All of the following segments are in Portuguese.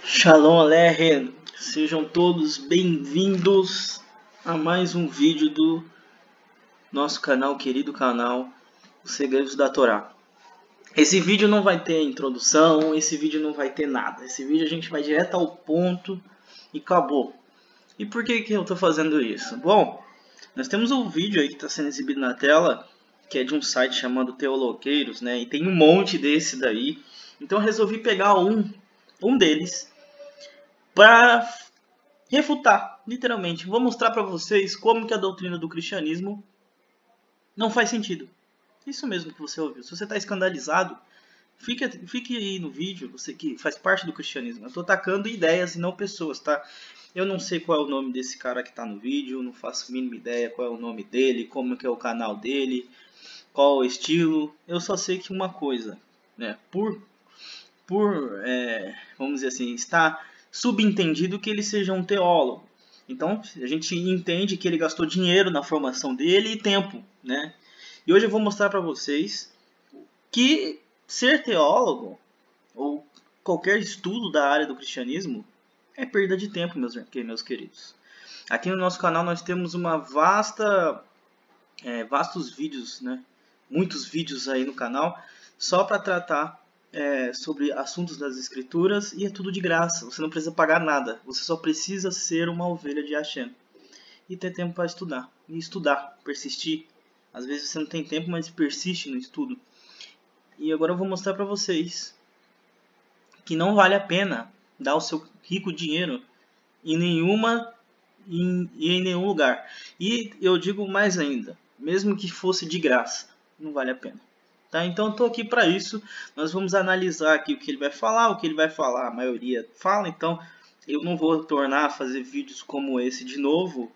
Shalom Aleichem, sejam todos bem-vindos a mais um vídeo do nosso canal, querido canal, Os Segredos da Torá. Esse vídeo não vai ter introdução, esse vídeo não vai ter nada. Esse vídeo a gente vai direto ao ponto e acabou. E por que eu estou fazendo isso? Bom, nós temos um vídeo aí que está sendo exibido na tela, que é de um site chamado Teoloqueiros, né? E tem um monte desse daí. Então eu resolvi pegar um deles para refutar, literalmente. Vou mostrar para vocês como que a doutrina do cristianismo não faz sentido. Isso mesmo que você ouviu. Se você está escandalizado, fique aí no vídeo, você que faz parte do cristianismo. Eu estou atacando ideias e não pessoas, tá? Eu não sei qual é o nome desse cara que está no vídeo, não faço a mínima ideia qual é o nome dele, como que é o canal dele, qual é o estilo. Eu só sei que uma coisa, né? Vamos dizer assim, está subentendido que ele seja um teólogo. Então, a gente entende que ele gastou dinheiro na formação dele e tempo, né? E hoje eu vou mostrar para vocês que ser teólogo ou qualquer estudo da área do cristianismo é perda de tempo, meus queridos. Aqui no nosso canal nós temos uma vastos vídeos, né? Muitos vídeos aí no canal só para tratar sobre assuntos das escrituras, e é tudo de graça, você não precisa pagar nada, você só precisa ser uma ovelha de Hashem e ter tempo para estudar, e estudar, persistir. Às vezes você não tem tempo, mas persiste no estudo. E agora eu vou mostrar para vocês que não vale a pena dar o seu rico dinheiro em nenhum lugar. E eu digo mais ainda, mesmo que fosse de graça, não vale a pena. Tá? Então eu estou aqui para isso. Nós vamos analisar aqui o que ele vai falar, a maioria fala. Então eu não vou tornar a fazer vídeos como esse de novo.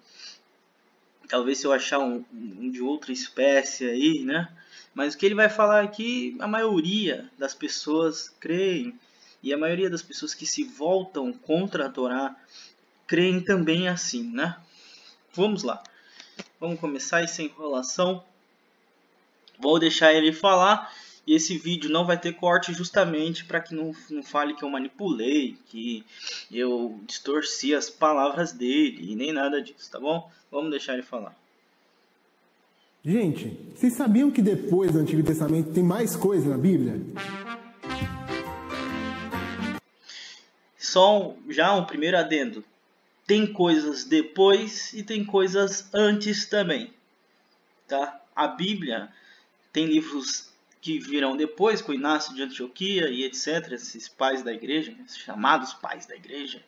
Talvez se eu achar um de outra espécie aí, né? Mas o que ele vai falar aqui, a maioria das pessoas creem. E a maioria das pessoas que se voltam contra a Torá creem também assim, né? Vamos lá. Vamos começar essa enrolação. Vou deixar ele falar, e esse vídeo não vai ter corte justamente para que não fale que eu manipulei, que eu distorci as palavras dele e nem nada disso, tá bom? Vamos deixar ele falar. Gente, vocês sabiam que depois do Antigo Testamento tem mais coisa na Bíblia? Só já um primeiro adendo. Tem coisas depois e tem coisas antes também, tá? A Bíblia tem livros que virão depois, com Inácio de Antioquia e etc., esses pais da igreja, esses chamados pais da igreja,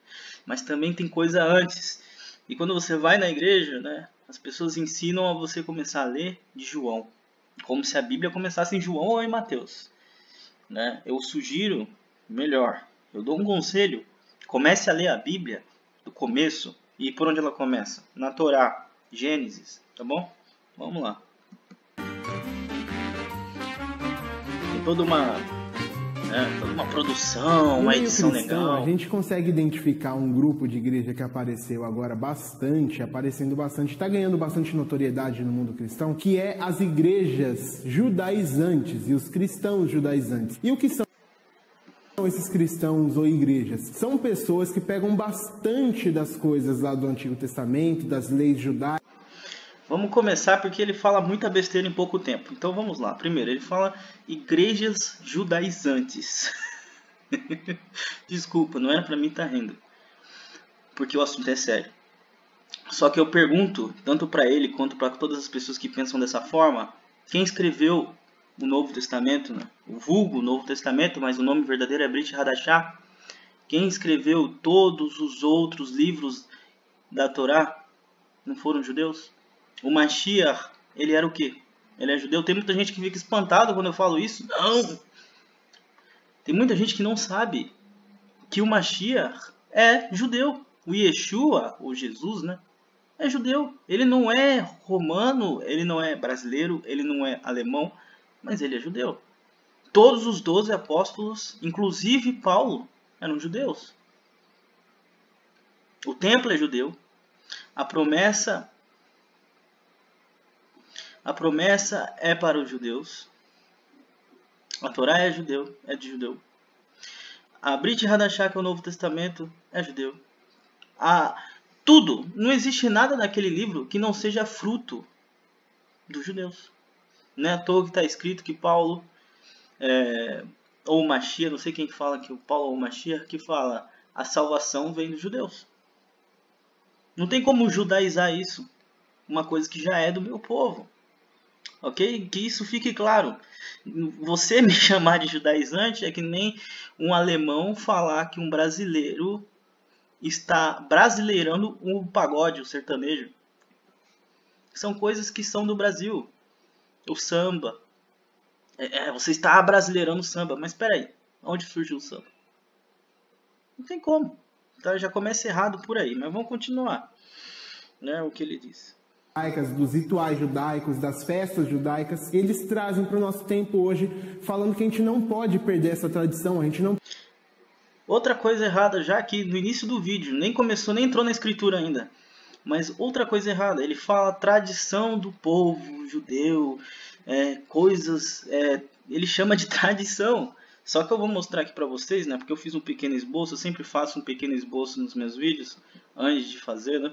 mas também tem coisa antes. E quando você vai na igreja, né, as pessoas ensinam a você começar a ler de João, como se a Bíblia começasse em João ou em Mateus. Né? Eu sugiro, melhor, eu dou um conselho, comece a ler a Bíblia do começo. E por onde ela começa? Na Torá, Gênesis, tá bom? Vamos lá. Toda uma produção, uma edição legal. A gente consegue identificar um grupo de igreja que apareceu agora aparecendo bastante, está ganhando bastante notoriedade no mundo cristão, que é as igrejas judaizantes e os cristãos judaizantes. E o que são esses cristãos ou igrejas? São pessoas que pegam bastante das coisas lá do Antigo Testamento, das leis judaicas. Vamos começar porque ele fala muita besteira em pouco tempo. Então vamos lá. Primeiro, ele fala igrejas judaizantes. Desculpa, não era pra mim estar rindo. Porque o assunto é sério. Só que eu pergunto, tanto para ele quanto para todas as pessoas que pensam dessa forma, quem escreveu o Novo Testamento, né? O vulgo Novo Testamento, mas o nome verdadeiro é Brit Hadashah. Quem escreveu todos os outros livros da Torá não foram judeus? O Mashiach, ele era o quê? Ele é judeu? Tem muita gente que fica espantada quando eu falo isso. Não! Tem muita gente que não sabe que o Mashiach é judeu. O Yeshua, ou Jesus, né? É judeu. Ele não é romano, ele não é brasileiro, ele não é alemão, mas ele é judeu. Todos os 12 apóstolos, inclusive Paulo, eram judeus. O templo é judeu. A promessa é para os judeus. A Torá é de judeu. A Brit Hadashah, que é o Novo Testamento, é judeu. Tudo. Não existe nada naquele livro que não seja fruto dos judeus. Não é à toa que está escrito que Paulo, ou Mashiach, não sei quem fala que o Paulo ou Mashiach, que fala a salvação vem dos judeus. Não tem como judaizar isso. Uma coisa que já é do meu povo. Ok? Que isso fique claro. Você me chamar de judaizante é que nem um alemão falar que um brasileiro está brasileirando o pagode, o sertanejo. São coisas que são do Brasil. O samba. Você está brasileirando o samba. Mas espera aí. Onde surgiu o samba? Não tem como. Então já começa errado por aí. Mas vamos continuar. Né, o que ele diz. Dos rituais judaicos, das festas judaicas, eles trazem para o nosso tempo hoje, falando que a gente não pode perder essa tradição, a gente não... Outra coisa errada, já aqui no início do vídeo, nem começou, nem entrou na escritura ainda, mas outra coisa errada, ele fala tradição do povo judeu, ele chama de tradição. Só que eu vou mostrar aqui para vocês, né, porque eu fiz um pequeno esboço, eu sempre faço um pequeno esboço nos meus vídeos, antes de fazer, né?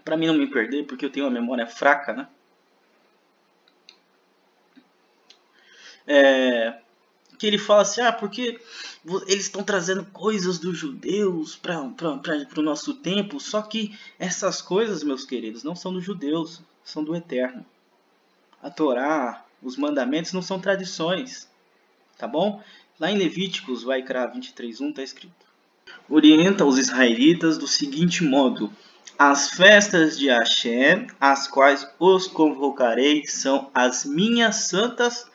Para mim não me perder, porque eu tenho uma memória fraca, né? Que ele fala assim, porque eles estão trazendo coisas dos judeus para o nosso tempo, só que essas coisas, meus queridos, não são dos judeus, são do Eterno. A Torá, os mandamentos não são tradições, tá bom? Lá em Levíticos, Vaikra 23:1 está escrito: orienta os israelitas do seguinte modo: as festas de Hashem, as quais os convocarei, são as minhas santas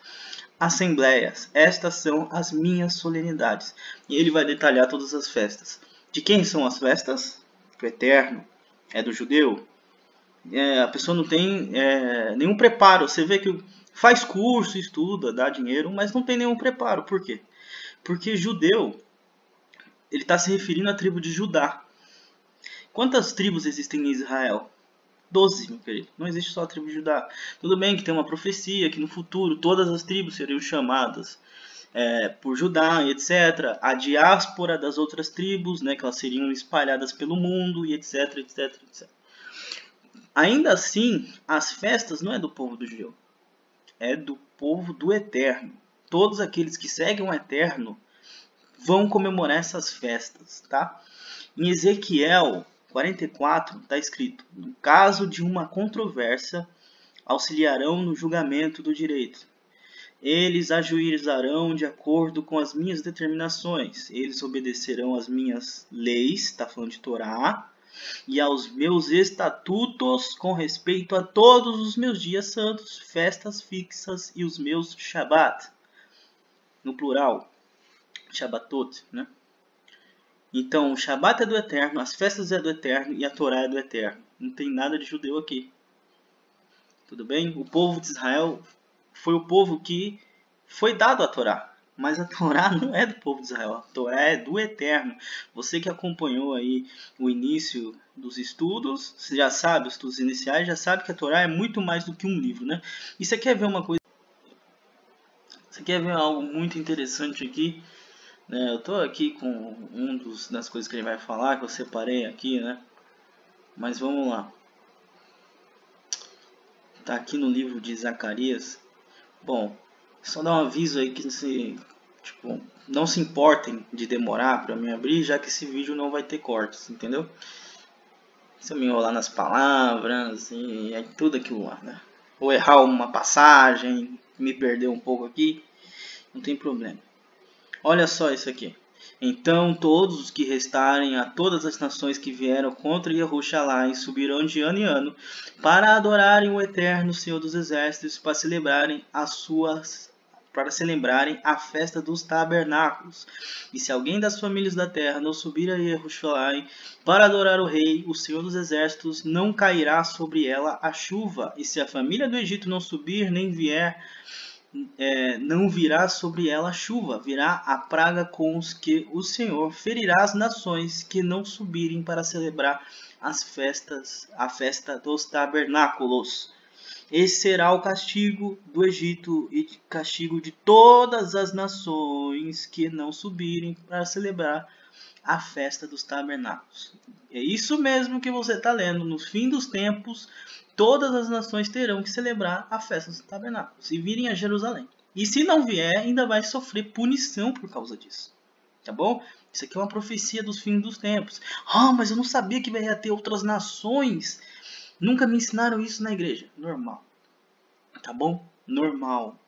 assembleias. Estas são as minhas solenidades. E ele vai detalhar todas as festas. De quem são as festas? Do Eterno. É do judeu. A pessoa não tem nenhum preparo. Você vê que faz curso, estuda, dá dinheiro, mas não tem nenhum preparo. Por quê? Porque judeu, ele está se referindo à tribo de Judá. Quantas tribos existem em Israel? 12, meu querido. Não existe só a tribo de Judá. Tudo bem que tem uma profecia que no futuro todas as tribos seriam chamadas por Judá, etc. A diáspora das outras tribos, né, que elas seriam espalhadas pelo mundo, e etc, etc, etc. Ainda assim, as festas não é do povo do judeu. É do povo do Eterno. Todos aqueles que seguem o Eterno vão comemorar essas festas, tá? Em Ezequiel 44 está escrito: no caso de uma controvérsia, auxiliarão no julgamento do direito. Eles ajuizarão de acordo com as minhas determinações. Eles obedecerão às minhas leis, está falando de Torá, e aos meus estatutos com respeito a todos os meus dias santos, festas fixas e os meus Shabat. No plural, Shabatot, né? Então, o Shabat é do Eterno, as festas é do Eterno e a Torá é do Eterno. Não tem nada de judeu aqui. Tudo bem? O povo de Israel foi o povo que foi dado a Torá. Mas a Torá não é do povo de Israel. A Torá é do Eterno. Você que acompanhou aí o início dos estudos, você já sabe, os estudos iniciais, já sabe que a Torá é muito mais do que um livro, né? E você quer ver uma coisa... Você quer ver algo muito interessante aqui? Eu estou aqui com das coisas que ele vai falar, que eu separei aqui, né? Mas vamos lá. Tá aqui no livro de Zacarias. Bom, só dar um aviso aí que não se importem de demorar para me abrir, já que esse vídeo não vai ter cortes, entendeu? Se eu me enrolar nas palavras e tudo aquilo lá, né? Ou errar uma passagem, me perder um pouco aqui, não tem problema. Olha só isso aqui. Então todos os que restarem a todas as nações que vieram contra Yahushua subirão de ano em ano para adorarem o Eterno Senhor dos Exércitos, para celebrarem a festa dos tabernáculos. E se alguém das famílias da terra não subir a Yahushua para adorar o Rei, o Senhor dos Exércitos, não cairá sobre ela a chuva. E se a família do Egito não subir nem vier, não virá sobre ela chuva, virá a praga com os que o Senhor ferirá as nações que não subirem para celebrar a festa dos tabernáculos. Esse será o castigo do Egito e castigo de todas as nações que não subirem para celebrar a festa dos tabernáculos. É isso mesmo que você está lendo. No fim dos tempos, todas as nações terão que celebrar a festa dos tabernáculos e virem a Jerusalém. E se não vier, ainda vai sofrer punição por causa disso. Tá bom? Isso aqui é uma profecia dos fins dos tempos. Ah, mas eu não sabia que ia ter outras nações. Nunca me ensinaram isso na igreja. Normal. Tá bom? Normal.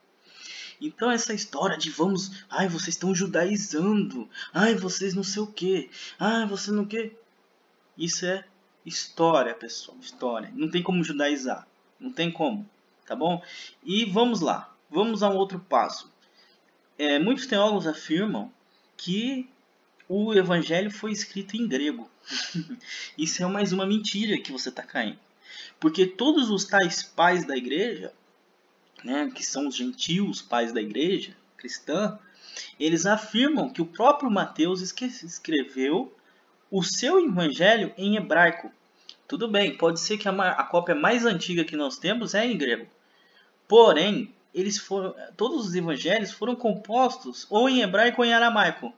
Então essa história de vamos... Ai, vocês estão judaizando. Ai, vocês não sei o quê. Ai, você não quê. Isso é história, pessoal. História. Não tem como judaizar. Não tem como. Tá bom? E vamos lá. Vamos a um outro passo. Muitos teólogos afirmam que o evangelho foi escrito em grego. Isso é mais uma mentira que você está caindo. Porque todos os tais pais da igreja, né, que são os gentios pais da igreja cristã, eles afirmam que o próprio Mateus escreveu o seu evangelho em hebraico. Tudo bem, pode ser que a cópia mais antiga que nós temos é em grego. Porém, todos os evangelhos foram compostos ou em hebraico ou em aramaico,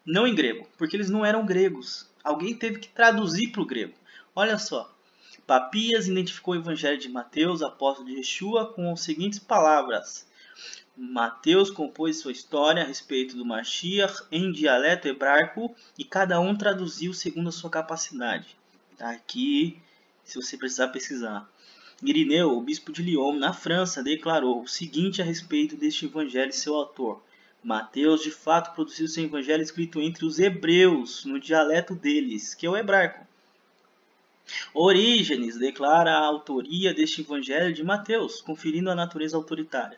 não em grego, porque eles não eram gregos. Alguém teve que traduzir para o grego. Olha só, Papias identificou o evangelho de Mateus, apóstolo de Yeshua, com as seguintes palavras. Mateus compôs sua história a respeito do Mashiach em dialeto hebraico e cada um traduziu segundo a sua capacidade. Tá aqui, se você precisar pesquisar. Irineu, o bispo de Lyon, na França, declarou o seguinte a respeito deste evangelho e seu autor. Mateus, de fato, produziu seu evangelho escrito entre os hebreus, no dialeto deles, que é o hebraico. Orígenes declara a autoria deste evangelho de Mateus, conferindo a natureza autoritária.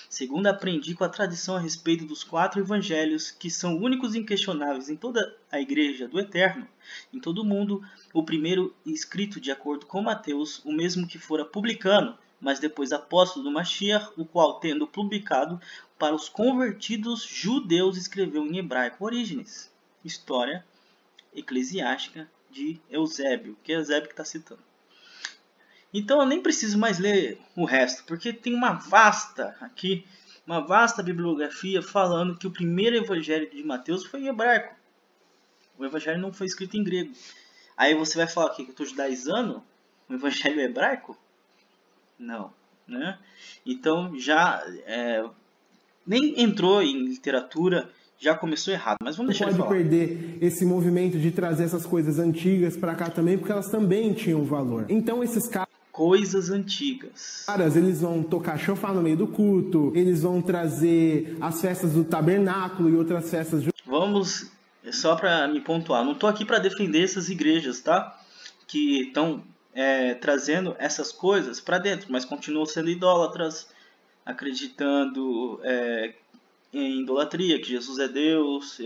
Segundo aprendi com a tradição a respeito dos 4 evangelhos, que são únicos e inquestionáveis em toda a igreja do Eterno, em todo o mundo, o primeiro escrito de acordo com Mateus, o mesmo que fora publicano, mas depois apóstolo do Mashiach, o qual, tendo publicado para os convertidos judeus, escreveu em hebraico. Orígenes, história eclesiástica de Eusébio, que é Eusébio que está citando. Então eu nem preciso mais ler o resto, porque tem uma vasta bibliografia falando que o primeiro evangelho de Mateus foi em hebraico. O evangelho não foi escrito em grego. Aí você vai falar que eu estou judaizando? O evangelho é hebraico? Não, né? Então já nem entrou em literatura, já começou errado. Mas vamos deixar ele falar. Pode perder esse movimento de trazer essas coisas antigas para cá também, porque elas também tinham valor. Então esses coisas antigas. Eles vão tocar shofar no meio do culto, eles vão trazer as festas do tabernáculo e outras festas. Vamos, só para me pontuar, não estou aqui para defender essas igrejas, tá? Que estão trazendo essas coisas para dentro, mas continuam sendo idólatras, acreditando em idolatria, que Jesus é Deus.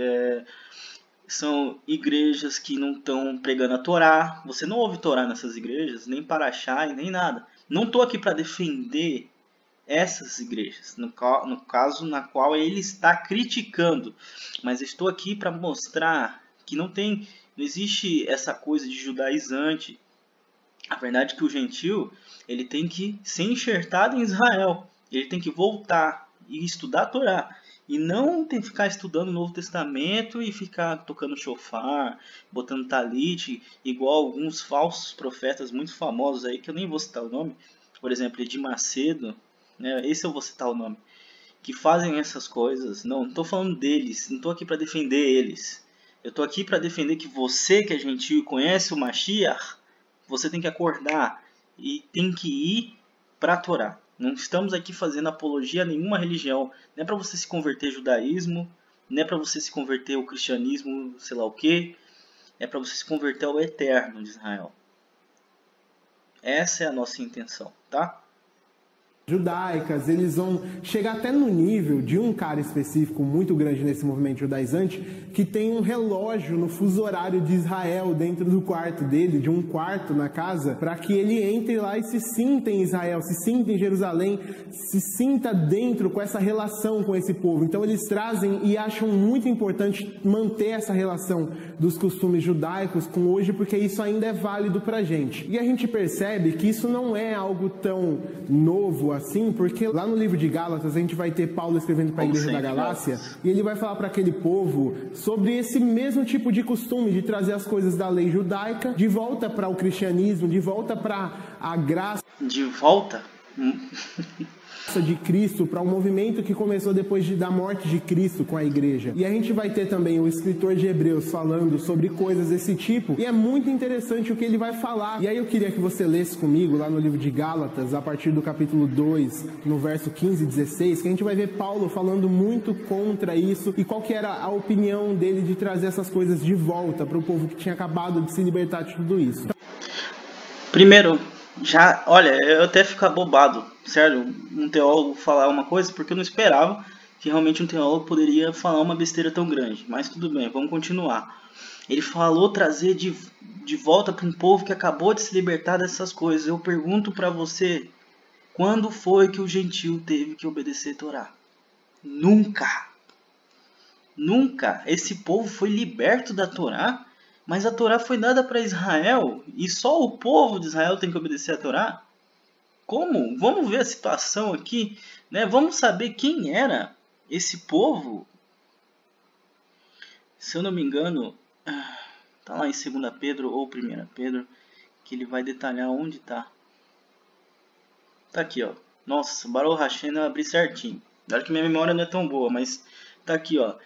São igrejas que não estão pregando a Torá. Você não ouve Torá nessas igrejas, nem Paraxá e nem nada. Não estou aqui para defender essas igrejas, no caso na qual ele está criticando. Mas estou aqui para mostrar que não existe essa coisa de judaizante. A verdade é que o gentio ele tem que ser enxertado em Israel. Ele tem que voltar e estudar a Torá. E não tem que ficar estudando o Novo Testamento e ficar tocando shofar, botando talit, igual alguns falsos profetas muito famosos aí, que eu nem vou citar o nome. Por exemplo, Edir Macedo, né? Esse eu vou citar o nome. Que fazem essas coisas. Não estou falando deles, não estou aqui para defender eles. Eu estou aqui para defender que você que é gentil e conhece o Mashiach, você tem que acordar e tem que ir para a Torá. Não estamos aqui fazendo apologia a nenhuma religião. Não é para você se converter ao judaísmo, não é para você se converter ao cristianismo, sei lá o que. É para você se converter ao Eterno de Israel. Essa é a nossa intenção, tá? judaicas, eles vão chegar até no nível de um cara específico muito grande nesse movimento judaizante, que tem um relógio no fuso horário de Israel dentro do quarto dele, de um quarto na casa, para que ele entre lá e se sinta em Israel, se sinta em Jerusalém, se sinta dentro com essa relação com esse povo. Então eles trazem e acham muito importante manter essa relação dos costumes judaicos com hoje, porque isso ainda é válido pra gente. E a gente percebe que isso não é algo tão novo assim, porque lá no livro de Gálatas a gente vai ter Paulo escrevendo para a igreja da Galácia, e ele vai falar para aquele povo sobre esse mesmo tipo de costume de trazer as coisas da lei judaica de volta para o cristianismo, de volta para a graça De volta? de Cristo, para um movimento que começou depois da morte de Cristo com a igreja. E a gente vai ter também o escritor de Hebreus falando sobre coisas desse tipo, e é muito interessante o que ele vai falar. E aí eu queria que você lesse comigo lá no livro de Gálatas, a partir do capítulo 2, no verso 15 e 16, que a gente vai ver Paulo falando muito contra isso e qual que era a opinião dele de trazer essas coisas de volta para o povo que tinha acabado de se libertar de tudo isso. Primeiro, olha, eu até fico abobado, sério, um teólogo falar uma coisa, porque eu não esperava que realmente um teólogo poderia falar uma besteira tão grande. Mas tudo bem, vamos continuar. Ele falou trazer de volta para um povo que acabou de se libertar dessas coisas. Eu pergunto para você, quando foi que o gentio teve que obedecer a Torá? Nunca. Nunca. Esse povo foi liberto da Torá, mas a Torá foi dada para Israel e só o povo de Israel tem que obedecer a Torá? Como? Vamos ver a situação aqui, né? Vamos saber quem era esse povo. Se eu não me engano, tá lá em 2 Pedro ou 1 Pedro, que ele vai detalhar onde tá. Tá aqui, ó. Nossa, Baruch Hashem, eu abri certinho. Olha que minha memória não é tão boa, mas tá aqui, ó.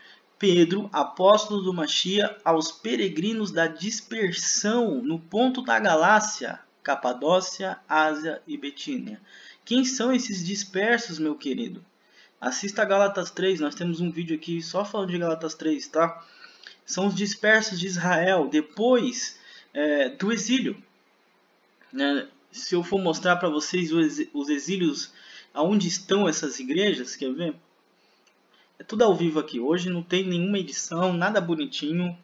Pedro, apóstolo do Machia, aos peregrinos da dispersão no ponto da Galácia, Capadócia, Ásia e Betínia. Quem são esses dispersos, meu querido? Assista a Gálatas 3, nós temos um vídeo aqui só falando de Gálatas 3, tá? São os dispersos de Israel depois do exílio. Né? Se eu for mostrar para vocês os exílios, aonde estão essas igrejas, quer ver? É tudo ao vivo aqui. Hoje não tem nenhuma edição, nada bonitinho.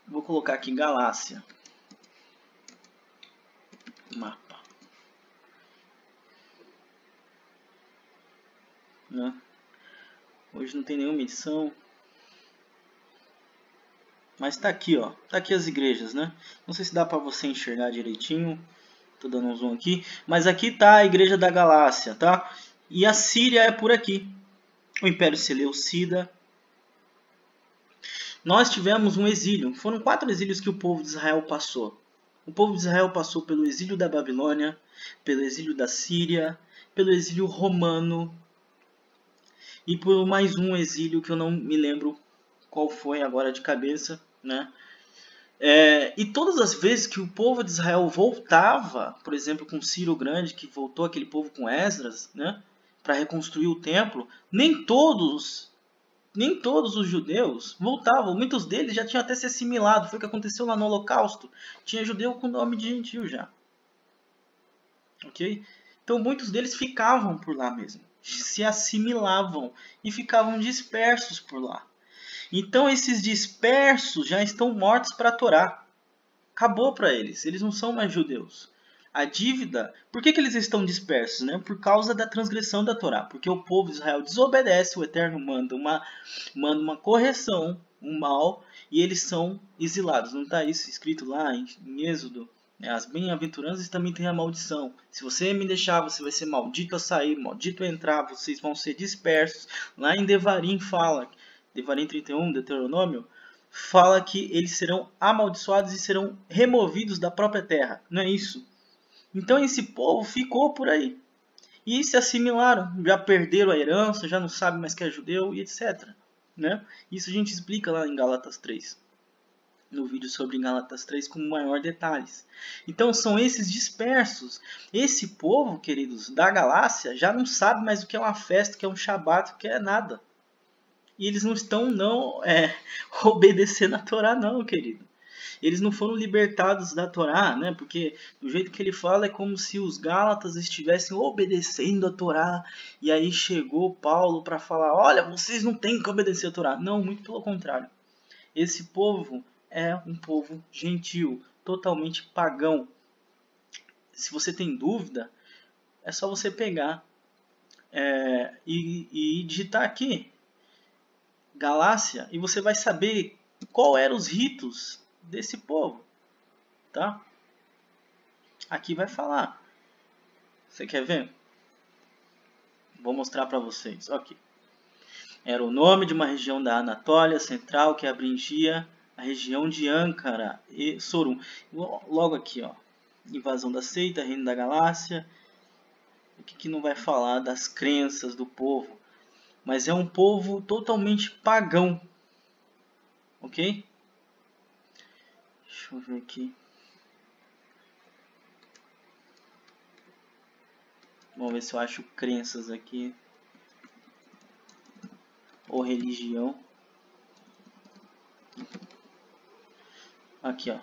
Vou colocar aqui Galácia. Mapa. Né? Hoje não tem nenhuma edição. Mas tá aqui, ó. Tá aqui as igrejas, né? Não sei se dá para você enxergar direitinho. Tô dando um zoom aqui. Mas aqui tá a igreja da Galácia, tá? E a Síria é por aqui. O Império Seleucida. Nós tivemos um exílio. Foram 4 exílios que o povo de Israel passou. O povo de Israel passou pelo exílio da Babilônia, pelo exílio da Síria, pelo exílio romano e por mais um exílio que eu não me lembro qual foi agora de cabeça, né? E todas as vezes que o povo de Israel voltava, por exemplo, com Ciro Grande, que voltou aquele povo com Esdras, né? Para reconstruir o templo, nem todos os judeus voltavam, muitos deles já tinham até se assimilado, foi o que aconteceu lá no Holocausto, tinha judeu com nome de gentio já, ok? Então muitos deles ficavam por lá mesmo, se assimilavam e ficavam dispersos por lá. Então esses dispersos já estão mortos para a Torá, acabou para eles não são mais judeus. A dívida, por que eles estão dispersos? Né? Por causa da transgressão da Torá. Porque o povo de Israel desobedece, o Eterno manda uma correção, um mal, e eles são exilados. Não está isso escrito lá em Êxodo? As bem-aventuranças também têm a maldição. Se você me deixar, você vai ser maldito a sair, maldito a entrar, vocês vão ser dispersos. Lá em Devarim fala, Devarim 31, Deuteronômio, fala que eles serão amaldiçoados e serão removidos da própria terra. Não é isso? Então esse povo ficou por aí. E se assimilaram, já perderam a herança, já não sabem mais que é judeu e etc. Né? Isso a gente explica lá em Gálatas 3. No vídeo sobre Gálatas 3 com maior detalhes. Então são esses dispersos. Esse povo, queridos, da Galácia já não sabe mais o que é uma festa, o que é um Shabat, o que é nada. E eles não estão obedecendo a Torá não, querido. Eles não foram libertados da Torá, né? Porque do jeito que ele fala é como se os Gálatas estivessem obedecendo a Torá. E aí chegou Paulo para falar, olha, vocês não têm que obedecer a Torá. Não, muito pelo contrário. Esse povo é um povo gentil, totalmente pagão. Se você tem dúvida, é só você pegar e digitar aqui Galácia e você vai saber qual eram os ritos desse povo, tá? Aqui vai falar. Você quer ver? Vou mostrar para vocês. Aqui. Era o nome de uma região da Anatólia Central que abrangia a região de Ankara e Sorum. Logo aqui, ó. Invasão da seita, reino da Galácia. O que não vai falar das crenças do povo? Mas é um povo totalmente pagão. Ok? Deixa eu ver aqui. Vamos ver se eu acho crenças aqui. Ou religião. Aqui, ó.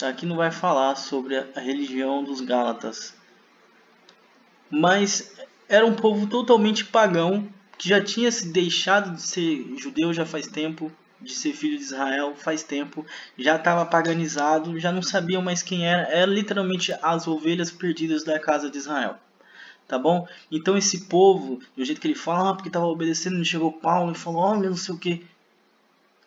Aqui não vai falar sobre a religião dos Gálatas. Mas era um povo totalmente pagão, que já tinha se deixado de ser judeu já faz tempo, de ser filho de Israel faz tempo, já estava paganizado, já não sabiam mais quem era. Era literalmente as ovelhas perdidas da casa de Israel. Tá bom? Então esse povo, do jeito que ele fala, porque estava obedecendo, não chegou Paulo e falou, olha, não sei o que.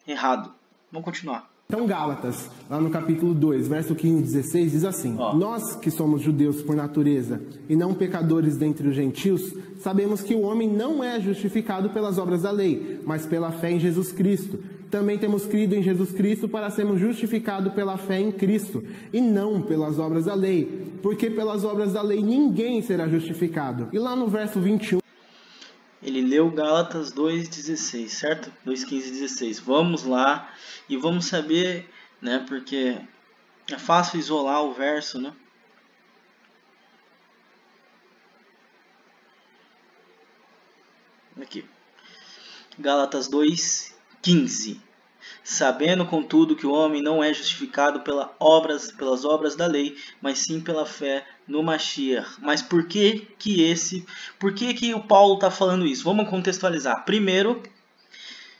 Errado. Vamos continuar. Então Gálatas, lá no capítulo 2, verso 15 e 16, diz assim: Nós que somos judeus por natureza e não pecadores dentre os gentios, sabemos que o homem não é justificado pelas obras da lei, mas pela fé em Jesus Cristo. Também temos crido em Jesus Cristo para sermos justificados pela fé em Cristo, e não pelas obras da lei, porque pelas obras da lei ninguém será justificado. E lá no verso 21... Ele leu Gálatas 2,16, certo? 2,15 e 16. Vamos lá e vamos saber, né? Porque é fácil isolar o verso, né? Aqui. Gálatas 2,15. Sabendo, contudo, que o homem não é justificado pelas obras da lei, mas sim pela fé no Mashiach. Mas por que o Paulo está falando isso? Vamos contextualizar. Primeiro,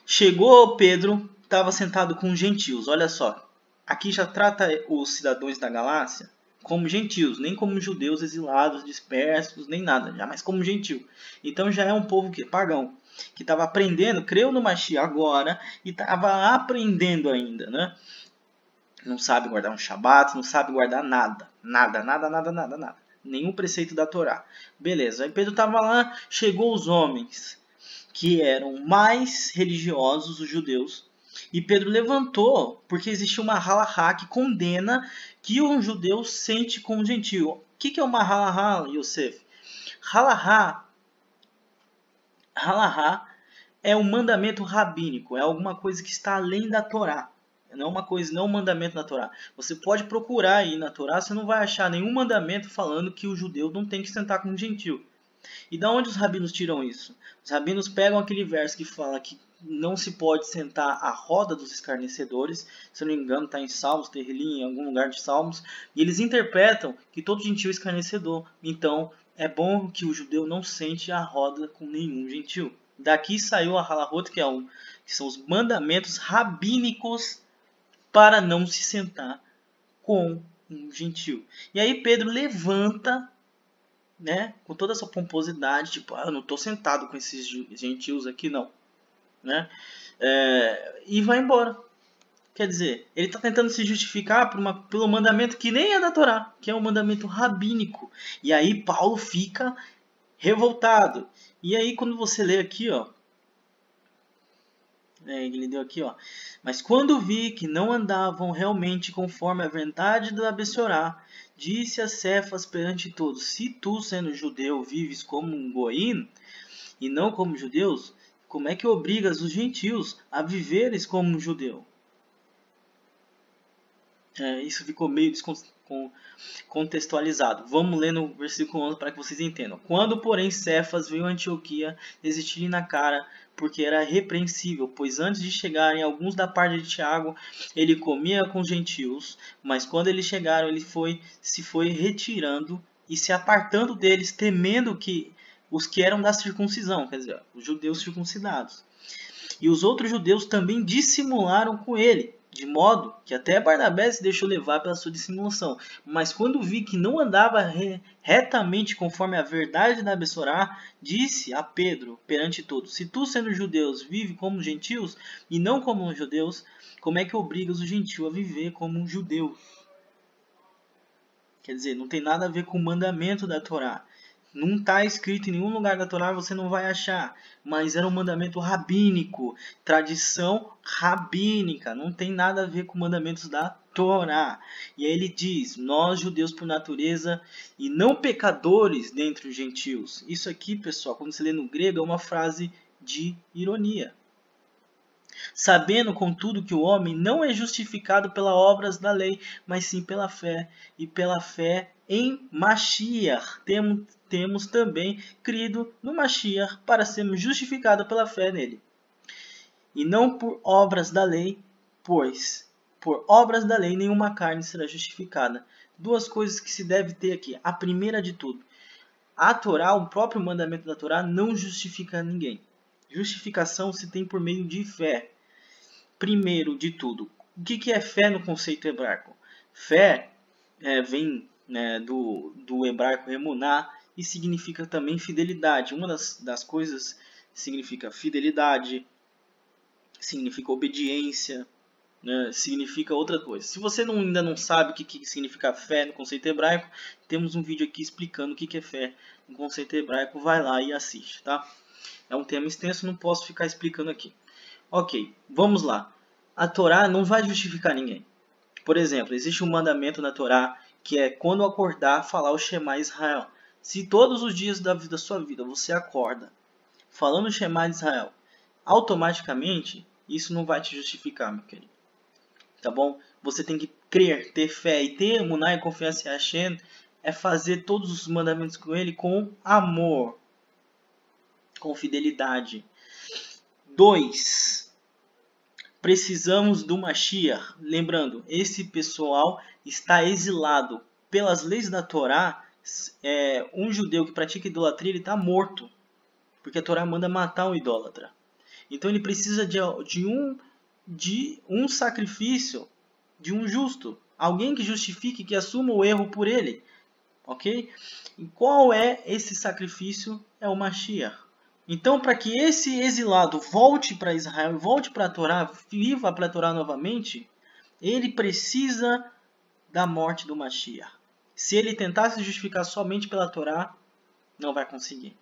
chegou Pedro, estava sentado com os gentios. Olha só, aqui já trata os cidadãos da Galácia como gentios, nem como judeus exilados, dispersos, nem nada, mas como gentio. Então já é um povo pagão, que estava aprendendo, creu no Mashiach agora e estava aprendendo ainda, né? Não sabe guardar um Shabat, não sabe guardar nada. Nenhum preceito da Torá. Beleza, aí Pedro estava lá, chegou os homens que eram mais religiosos, os judeus, e Pedro levantou, porque existe uma halahá que condena que um judeu sente com um gentio. O que é uma halahá, Yosef? Halahá é um mandamento rabínico, é alguma coisa que está além da Torá. Não é uma coisa, não é um mandamento na Torá. Você pode procurar aí na Torá, você não vai achar nenhum mandamento falando que o judeu não tem que sentar com um gentil. E da onde os rabinos tiram isso? Os rabinos pegam aquele verso que fala que não se pode sentar à roda dos escarnecedores, se eu não me engano está em Salmos, Terrilim, em algum lugar de Salmos, e eles interpretam que todo gentil é escarnecedor. Então é bom que o judeu não sente à roda com nenhum gentil. Daqui saiu a halahot, que são os mandamentos rabínicos para não se sentar com um gentil. E aí Pedro levanta, né, com toda essa pomposidade, tipo, eu não estou sentado com esses gentios aqui não, né, e vai embora. Quer dizer, ele está tentando se justificar pelo mandamento que nem é da Torá, que é um mandamento rabínico. E aí Paulo fica revoltado. E aí quando você lê aqui, ó, ele deu aqui, ó. Mas quando vi que não andavam realmente conforme a verdade da Bessorá, disse a Cefas perante todos: se tu, sendo judeu, vives como um goim e não como judeus, como é que obrigas os gentios a viveres como um judeu? Isso ficou meio contextualizado. Vamos ler no versículo 11 para que vocês entendam. Quando, porém, Cefas veio a Antioquia, desistiu-lhe na cara, porque era repreensível, pois antes de chegarem alguns da parte de Tiago, ele comia com os gentios, mas quando eles chegaram, ele se foi retirando e se apartando deles, temendo que os que eram da circuncisão, quer dizer, os judeus circuncidados. E os outros judeus também dissimularam com ele, de modo que até Barnabé se deixou levar pela sua dissimulação. Mas quando vi que não andava retamente conforme a verdade da Bessorá, disse a Pedro perante todos: se tu, sendo judeus, vive como gentios e não como judeus, como é que obrigas o gentio a viver como um judeu? Quer dizer, não tem nada a ver com o mandamento da Torá. Não está escrito em nenhum lugar da Torá, você não vai achar. Mas era um mandamento rabínico, tradição rabínica. Não tem nada a ver com mandamentos da Torá. E aí ele diz, nós judeus por natureza e não pecadores dentre os gentios. Isso aqui, pessoal, quando você lê no grego, é uma frase de ironia. Sabendo, contudo, que o homem não é justificado pelas obras da lei, mas sim pela fé, e pela fé em Mashiach. Temos também crido no Mashiach para sermos justificados pela fé nele. E não por obras da lei, pois por obras da lei nenhuma carne será justificada. Duas coisas que se deve ter aqui. A primeira de tudo, a Torá, o próprio mandamento da Torá, não justifica ninguém. Justificação se tem por meio de fé. Primeiro de tudo, o que é fé no conceito hebraico? Fé vem do hebraico emuná e significa também fidelidade. Uma das coisas significa fidelidade, significa obediência, né, significa outra coisa. Se você ainda não sabe o que significa fé no conceito hebraico, temos um vídeo aqui explicando o que é fé no conceito hebraico. Vai lá e assiste, tá? É um tema extenso, não posso ficar explicando aqui. Ok, vamos lá. A Torá não vai justificar ninguém. Por exemplo, existe um mandamento na Torá que é quando acordar, falar o Shema Israel. Se todos os dias da sua vida você acorda falando o Shema Israel, automaticamente isso não vai te justificar, meu querido. Tá bom? Você tem que crer, ter fé e ter emuná e confiança em Hashem é fazer todos os mandamentos com ele com amor, com fidelidade. 2. Precisamos do Mashiach. Lembrando, esse pessoal está exilado. Pelas leis da Torá, um judeu que pratica idolatria, ele está morto. Porque a Torá manda matar um idólatra. Então ele precisa de um sacrifício, de um justo. Alguém que justifique, que assuma o erro por ele. Ok? E qual é esse sacrifício? É o Mashiach. Então, para que esse exilado volte para Israel, volte para a Torá, viva para a Torá novamente, ele precisa da morte do Mashiach. Se ele tentar se justificar somente pela Torá, não vai conseguir.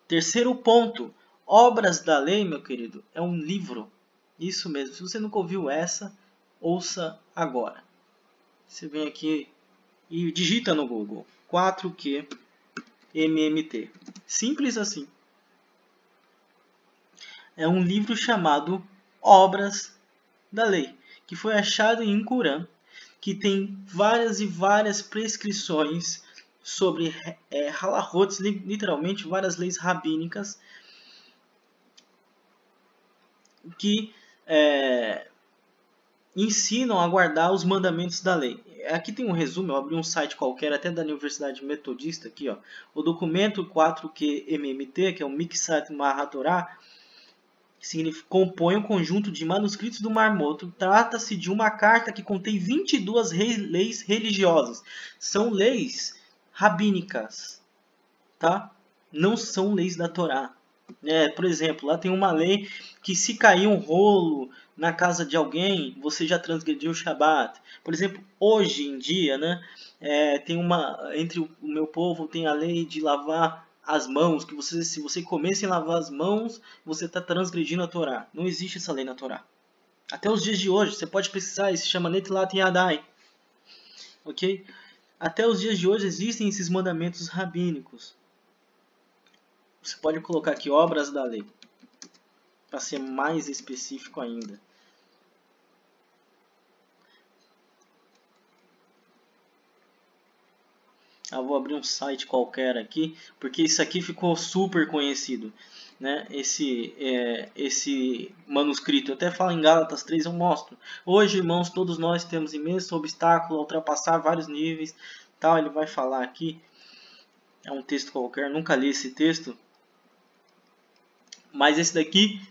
Terceiro ponto, Obras da Lei, meu querido, é um livro. Isso mesmo, se você nunca ouviu essa, ouça agora. Você vem aqui e digita no Google 4Q MMT. Simples assim. É um livro chamado Obras da Lei, que foi achado em Qurã, que tem várias e várias prescrições sobre halachot, literalmente várias leis rabínicas, que ensinam a guardar os mandamentos da lei. Aqui tem um resumo, eu abri um site qualquer, até da Universidade Metodista, aqui, ó. O documento 4Q MMT, que é o Miksat Mahatorá, compõe um conjunto de manuscritos do Mar Morto. Trata-se de uma carta que contém 22 leis religiosas. São leis rabínicas, tá? Não são leis da Torá. Por exemplo, lá tem uma lei que se cair um rolo na casa de alguém, você já transgrediu o Shabat. Por exemplo, hoje em dia, né, entre o meu povo tem a lei de lavar as mãos, que se você comer sem lavar as mãos, você está transgredindo a Torá. Não existe essa lei na Torá. Até os dias de hoje, você pode pesquisar, isso se chama Netilat Yadai. Ok? Até os dias de hoje existem esses mandamentos rabínicos. Você pode colocar aqui Obras da Lei, para ser mais específico ainda. Eu vou abrir um site qualquer aqui, porque isso aqui ficou super conhecido, né? Esse manuscrito. Eu até falo em Gálatas 3, eu mostro. Hoje, irmãos, todos nós temos imenso obstáculo a ultrapassar vários níveis. Tal, ele vai falar aqui. É um texto qualquer, nunca li esse texto. Mas esse daqui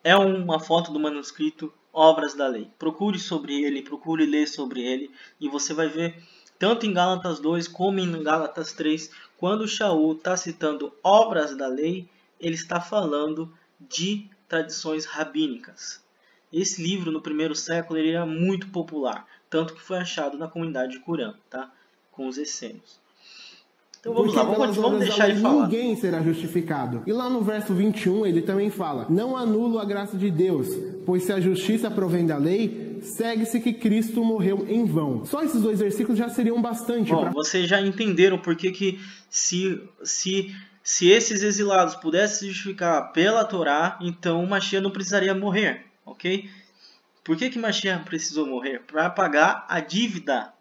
é uma foto do manuscrito Obras da Lei. Procure sobre ele, procure ler sobre ele, e você vai ver, tanto em Gálatas 2 como em Gálatas 3, quando Shaul está citando Obras da Lei, ele está falando de tradições rabínicas. Esse livro, no primeiro século, ele era muito popular, tanto que foi achado na comunidade de Qumran, tá? Com os essênios. Então vamos lá, vamos deixar ele falar. Ninguém será justificado. E lá no verso 21 ele também fala: não anulo a graça de Deus, pois se a justiça provém da lei, segue-se que Cristo morreu em vão. Só esses 2 versículos já seriam bastante. Bom, vocês já entenderam porque que se esses exilados pudessem se justificar pela Torá, então Mashiach não precisaria morrer, ok? Por que Mashiach precisou morrer? Para pagar a dívida.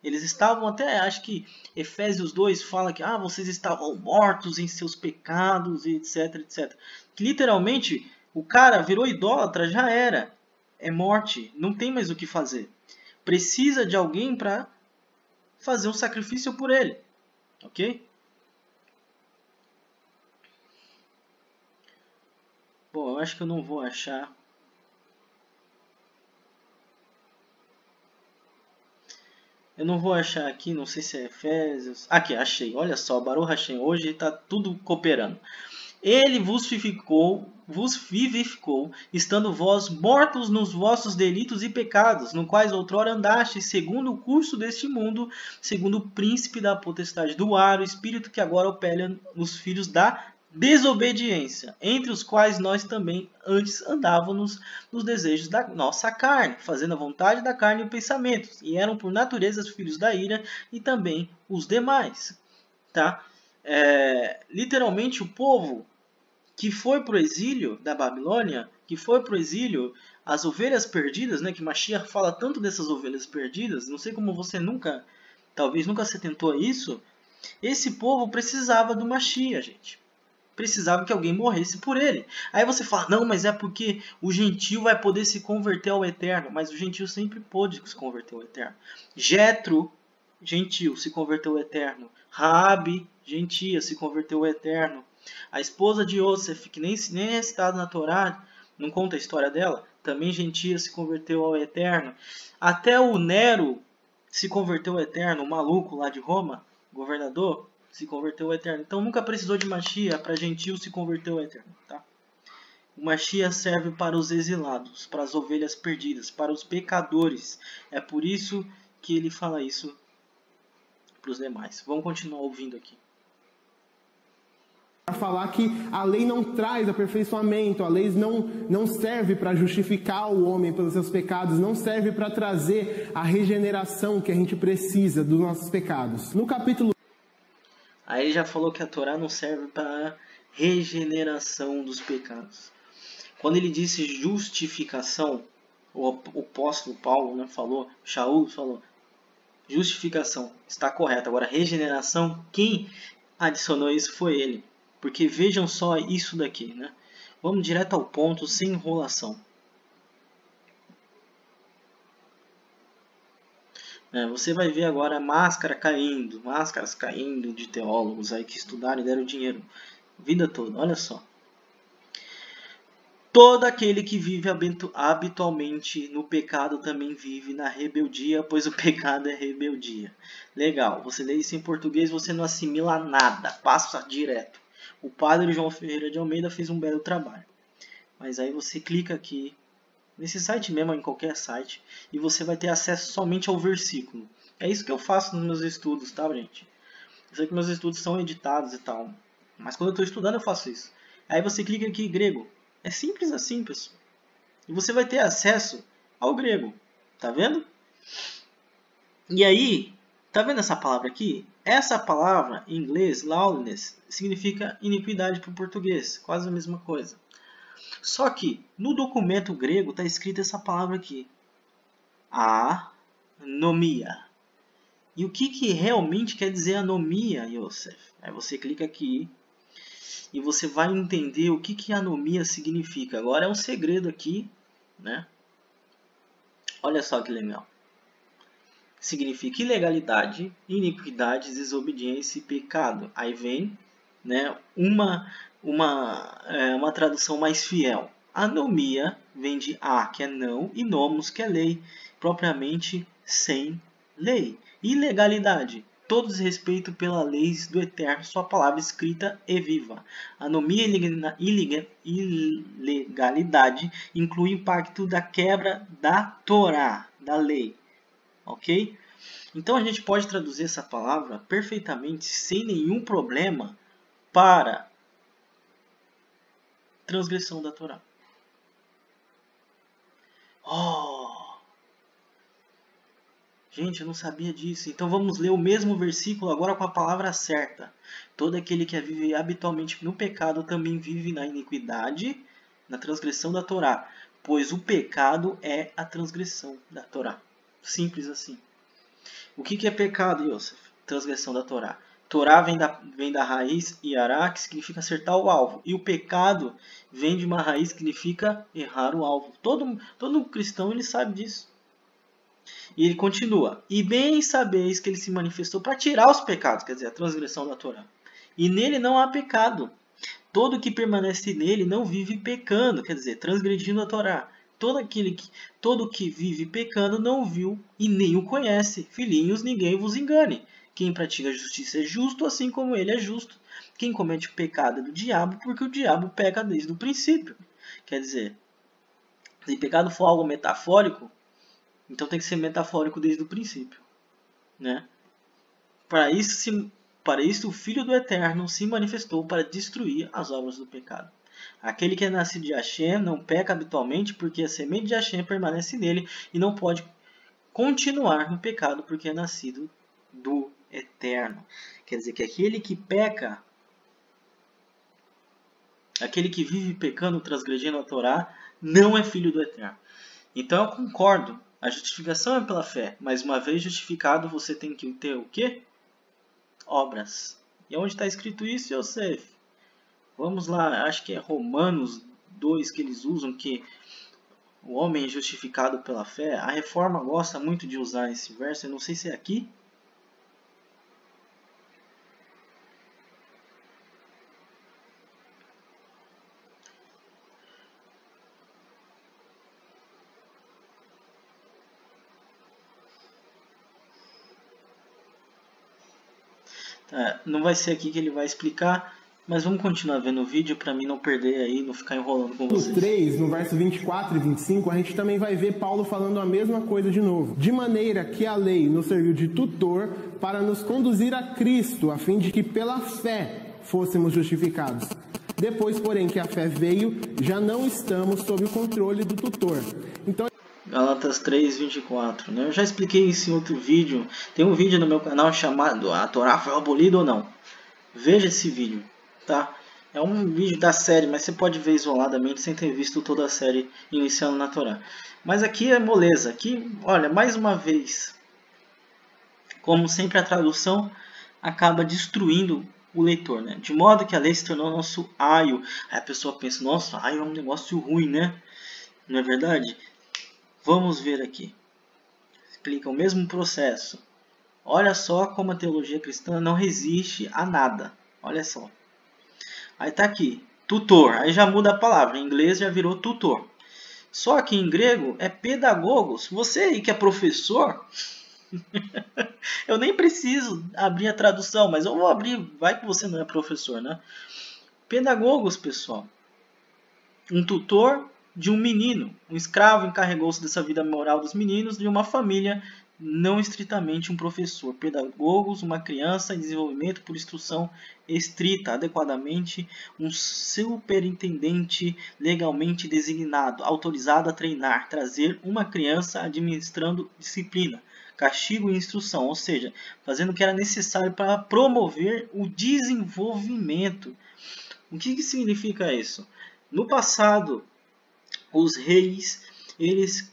Eles estavam até, acho que Efésios 2 fala que vocês estavam mortos em seus pecados, e etc, etc. Que literalmente, o cara virou idólatra, já era. É morte, não tem mais o que fazer. Precisa de alguém para fazer um sacrifício por ele. Ok? Bom, eu acho que eu não vou achar. Eu não vou achar aqui, não sei se é Efésios. Aqui, achei. Olha só, Baruch Hashem. Hoje está tudo cooperando. Ele vos vivificou, estando vós mortos nos vossos delitos e pecados, no quais outrora andastes, segundo o curso deste mundo, segundo o príncipe da potestade do ar, o espírito que agora opera nos filhos da desobediência, entre os quais nós também antes andávamos nos desejos da nossa carne, fazendo a vontade da carne e o pensamento, e eram por natureza os filhos da ira e também os demais. Tá? Literalmente o povo que foi para o exílio da Babilônia, que foi para o exílio, as ovelhas perdidas, né, que Mashiach fala tanto dessas ovelhas perdidas, não sei como você talvez nunca se atentou a isso, esse povo precisava do Mashiach, gente. Precisava que alguém morresse por ele. Aí você fala, não, mas é porque o gentil vai poder se converter ao eterno. Mas o gentil sempre pôde se converter ao eterno. Jetro, gentil, se converteu ao eterno. Raabe, gentia, se converteu ao eterno. A esposa de Yosef, que nem é citada na Torá, não conta a história dela, também gentia, se converteu ao eterno. Até o Nero se converteu ao eterno, o maluco lá de Roma, governador, se converteu ao eterno. Então nunca precisou de Mashiach para gentil se converter ao eterno. Tá? O Mashiach serve para os exilados, para as ovelhas perdidas, para os pecadores. É por isso que ele fala isso para os demais. Vamos continuar ouvindo aqui. Para falar que a lei não traz aperfeiçoamento, a lei não serve para justificar o homem pelos seus pecados, não serve para trazer a regeneração que a gente precisa dos nossos pecados. No capítulo... Aí ele já falou que a Torá não serve para regeneração dos pecados. Quando ele disse justificação, o apóstolo Paulo, né, falou, Shaul falou, justificação, está correto. Agora, regeneração, quem adicionou isso foi ele. Porque vejam só isso daqui, né? Vamos direto ao ponto, sem enrolação. Você vai ver agora máscaras caindo de teólogos aí que estudaram e deram dinheiro. Vida toda, olha só. Todo aquele que vive habitualmente no pecado também vive na rebeldia, pois o pecado é rebeldia. Legal, você lê isso em português, você não assimila nada, passa direto. O padre João Ferreira de Almeida fez um belo trabalho. Mas aí você clica aqui, nesse site mesmo, em qualquer site, e você vai ter acesso somente ao versículo. É isso que eu faço nos meus estudos, tá, gente? Eu sei que meus estudos são editados e tal, mas quando eu estou estudando eu faço isso. Aí você clica aqui, grego. É simples assim, pessoal. E você vai ter acesso ao grego, tá vendo? E aí, tá vendo essa palavra aqui? Essa palavra, em inglês, lawlessness, significa iniquidade para o português. Quase a mesma coisa. Só que, no documento grego, está escrita essa palavra aqui. Anomia. E o que realmente quer dizer anomia, Yosef? Aí você clica aqui e você vai entender o que anomia significa. Agora é um segredo aqui, né? Olha só que legal. Significa ilegalidade, iniquidade, desobediência e pecado. Aí vem, né, uma tradução mais fiel. Anomia vem de a, que é não, e nomos, que é lei, propriamente sem lei. Ilegalidade, todo desrespeito pela lei do Eterno, sua palavra escrita e viva. Anomia e ilegalidade inclui o impacto da quebra da Torá, da lei. Ok? Então a gente pode traduzir essa palavra perfeitamente, sem nenhum problema, para transgressão da Torá. Oh! Gente, eu não sabia disso. Então vamos ler o mesmo versículo agora com a palavra certa. Todo aquele que vive habitualmente no pecado também vive na iniquidade, na transgressão da Torá. Pois o pecado é a transgressão da Torá. Simples assim. O que é pecado, Yosef? Transgressão da Torá. Torá vem da raiz Yará, que significa acertar o alvo. E o pecado vem de uma raiz que significa errar o alvo. Todo cristão ele sabe disso. E ele continua. E bem sabeis que ele se manifestou para tirar os pecados, quer dizer, a transgressão da Torá. E nele não há pecado. Todo que permanece nele não vive pecando, quer dizer, transgredindo a Torá. Todo que vive pecando não viu e nem o conhece. Filhinhos, ninguém vos engane. Quem pratica a justiça é justo, assim como ele é justo. Quem comete o pecado é do diabo, porque o diabo peca desde o princípio. Quer dizer, se pecado for algo metafórico, então tem que ser metafórico desde o princípio, né? Para isso o Filho do Eterno se manifestou para destruir as obras do pecado. Aquele que é nascido de Hashem não peca habitualmente, porque a semente de Hashem permanece nele e não pode continuar no pecado, porque é nascido do Eterno. Quer dizer que aquele que peca, aquele que vive pecando, transgredindo a Torá, não é filho do Eterno. Então eu concordo. A justificação é pela fé, mas uma vez justificado, você tem que ter o quê? Obras. E onde está escrito isso, Yosef? Vamos lá, acho que é Romanos 2 que eles usam, que o homem é justificado pela fé. A Reforma gosta muito de usar esse verso, eu não sei se é aqui. Não vai ser aqui que ele vai explicar, mas vamos continuar vendo o vídeo para mim não perder aí, não ficar enrolando com vocês. No 3, no verso 24 e 25, a gente também vai ver Paulo falando a mesma coisa de novo. De maneira que a lei nos serviu de tutor para nos conduzir a Cristo, a fim de que pela fé fôssemos justificados. Depois, porém, que a fé veio, já não estamos sob o controle do tutor. Então, Gálatas 3:24, né? Eu já expliquei isso em outro vídeo. Tem um vídeo no meu canal chamado A Torá foi abolida ou não? Veja esse vídeo, tá? É um vídeo da série, mas você pode ver isoladamente sem ter visto toda a série iniciando na Torá. Mas aqui é moleza. Aqui, olha, mais uma vez, como sempre a tradução acaba destruindo o leitor, né? De modo que a lei se tornou nosso aio. Aí a pessoa pensa, nossa, aio é um negócio ruim, né? Não é verdade? Vamos ver aqui. Explica o mesmo processo. Olha só como a teologia cristã não resiste a nada. Olha só. Aí está aqui, tutor. Aí já muda a palavra. Em inglês já virou tutor. Só que em grego é pedagogos. Você aí que é professor, eu nem preciso abrir a tradução, mas eu vou abrir. Vai que você não é professor, né? Pedagogos, pessoal. Um tutor de um menino. Um escravo encarregou-se dessa vida moral dos meninos de uma família, não estritamente um professor. Pedagogos, uma criança em desenvolvimento por instrução estrita, adequadamente um superintendente legalmente designado, autorizado a treinar, trazer uma criança administrando disciplina, castigo e instrução, ou seja, fazendo o que era necessário para promover o desenvolvimento. O que significa isso? No passado, os reis, eles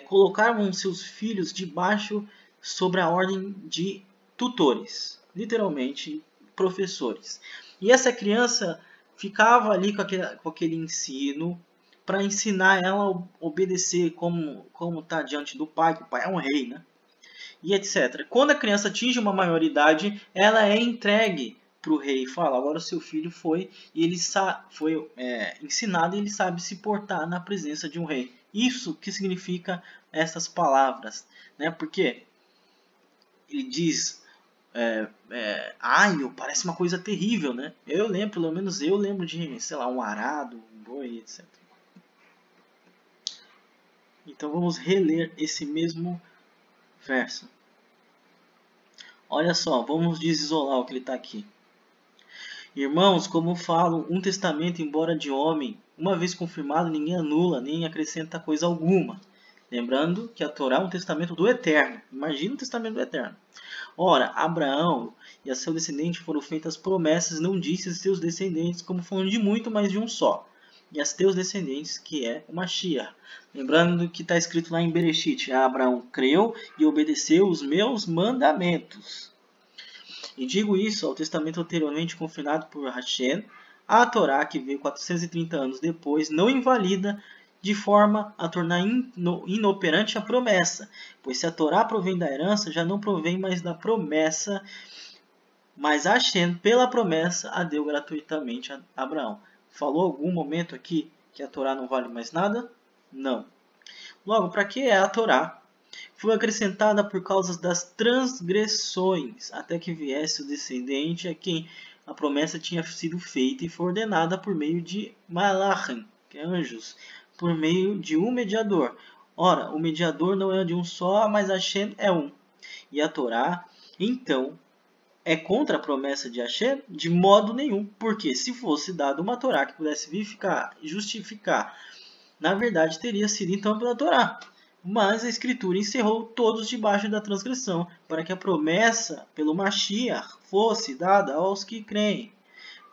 colocavam seus filhos debaixo sobre a ordem de tutores, literalmente professores. E essa criança ficava ali com aquele ensino para ensinar ela a obedecer como está diante do pai, que o pai é um rei, né? E etc. Quando a criança atinge uma maioridade, ela é entregue para o rei e fala: agora o seu filho foi ensinado e ele sabe se portar na presença de um rei. Isso que significa essas palavras, né? Porque ele diz parece uma coisa terrível, né? Pelo menos eu lembro de, sei lá, um arado, um boi, etc. Então vamos reler esse mesmo verso. Olha só, vamos desisolar o que ele está aqui. Irmãos, como falo, um testamento, embora de homem, uma vez confirmado, ninguém anula, nem acrescenta coisa alguma. Lembrando que a Torá é um testamento do Eterno. Imagina o testamento do Eterno. Ora, Abraão e a seu descendente foram feitas promessas, não disse a seus descendentes, como foram de muito, mas de um só. E a teus descendentes, que é o Mashiach. Lembrando que está escrito lá em Bereshit: Abraão creu e obedeceu os meus mandamentos. E digo isso ao testamento anteriormente confirmado por Hashem, a Torá, que veio 430 anos depois, não invalida de forma a tornar inoperante a promessa, pois se a Torá provém da herança, já não provém mais da promessa, mas Hashem, pela promessa, a deu gratuitamente a Abraão. Falou algum momento aqui que a Torá não vale mais nada? Não. Logo, para que é a Torá? Foi acrescentada por causa das transgressões, até que viesse o descendente a quem a promessa tinha sido feita e foi ordenada por meio de Malachim, que é anjos, por meio de um mediador. Ora, o mediador não é de um só, mas Hashem é um. E a Torá, então, é contra a promessa de Hashem? De modo nenhum, porque se fosse dada uma Torá que pudesse justificar, na verdade teria sido então pela Torá. Mas a Escritura encerrou todos debaixo da transgressão, para que a promessa pelo Mashiach fosse dada aos que creem.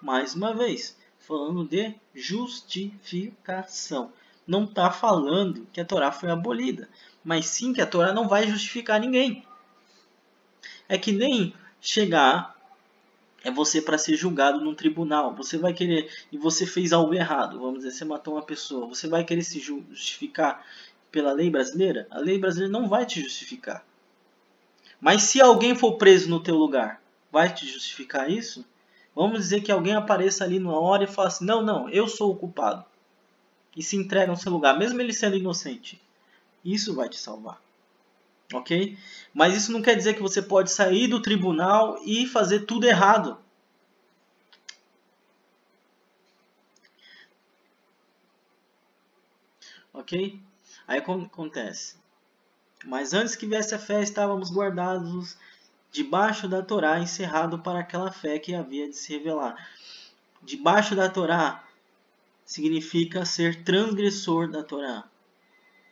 Mais uma vez, falando de justificação. Não está falando que a Torá foi abolida, mas sim que a Torá não vai justificar ninguém. É que nem chegar você para ser julgado num tribunal. Você vai querer, e você fez algo errado, vamos dizer, você matou uma pessoa, você vai querer se justificar pela lei brasileira? A lei brasileira não vai te justificar. Mas se alguém for preso no teu lugar, vai te justificar isso? Vamos dizer que alguém apareça ali numa hora e fala assim: não, eu sou o culpado. E se entrega no seu lugar, mesmo ele sendo inocente. Isso vai te salvar. Ok? Mas isso não quer dizer que você pode sair do tribunal e fazer tudo errado. Ok? Aí como acontece? Mas antes que viesse a fé, estávamos guardados debaixo da Torá, encerrado para aquela fé que havia de se revelar. Debaixo da Torá significa ser transgressor da Torá.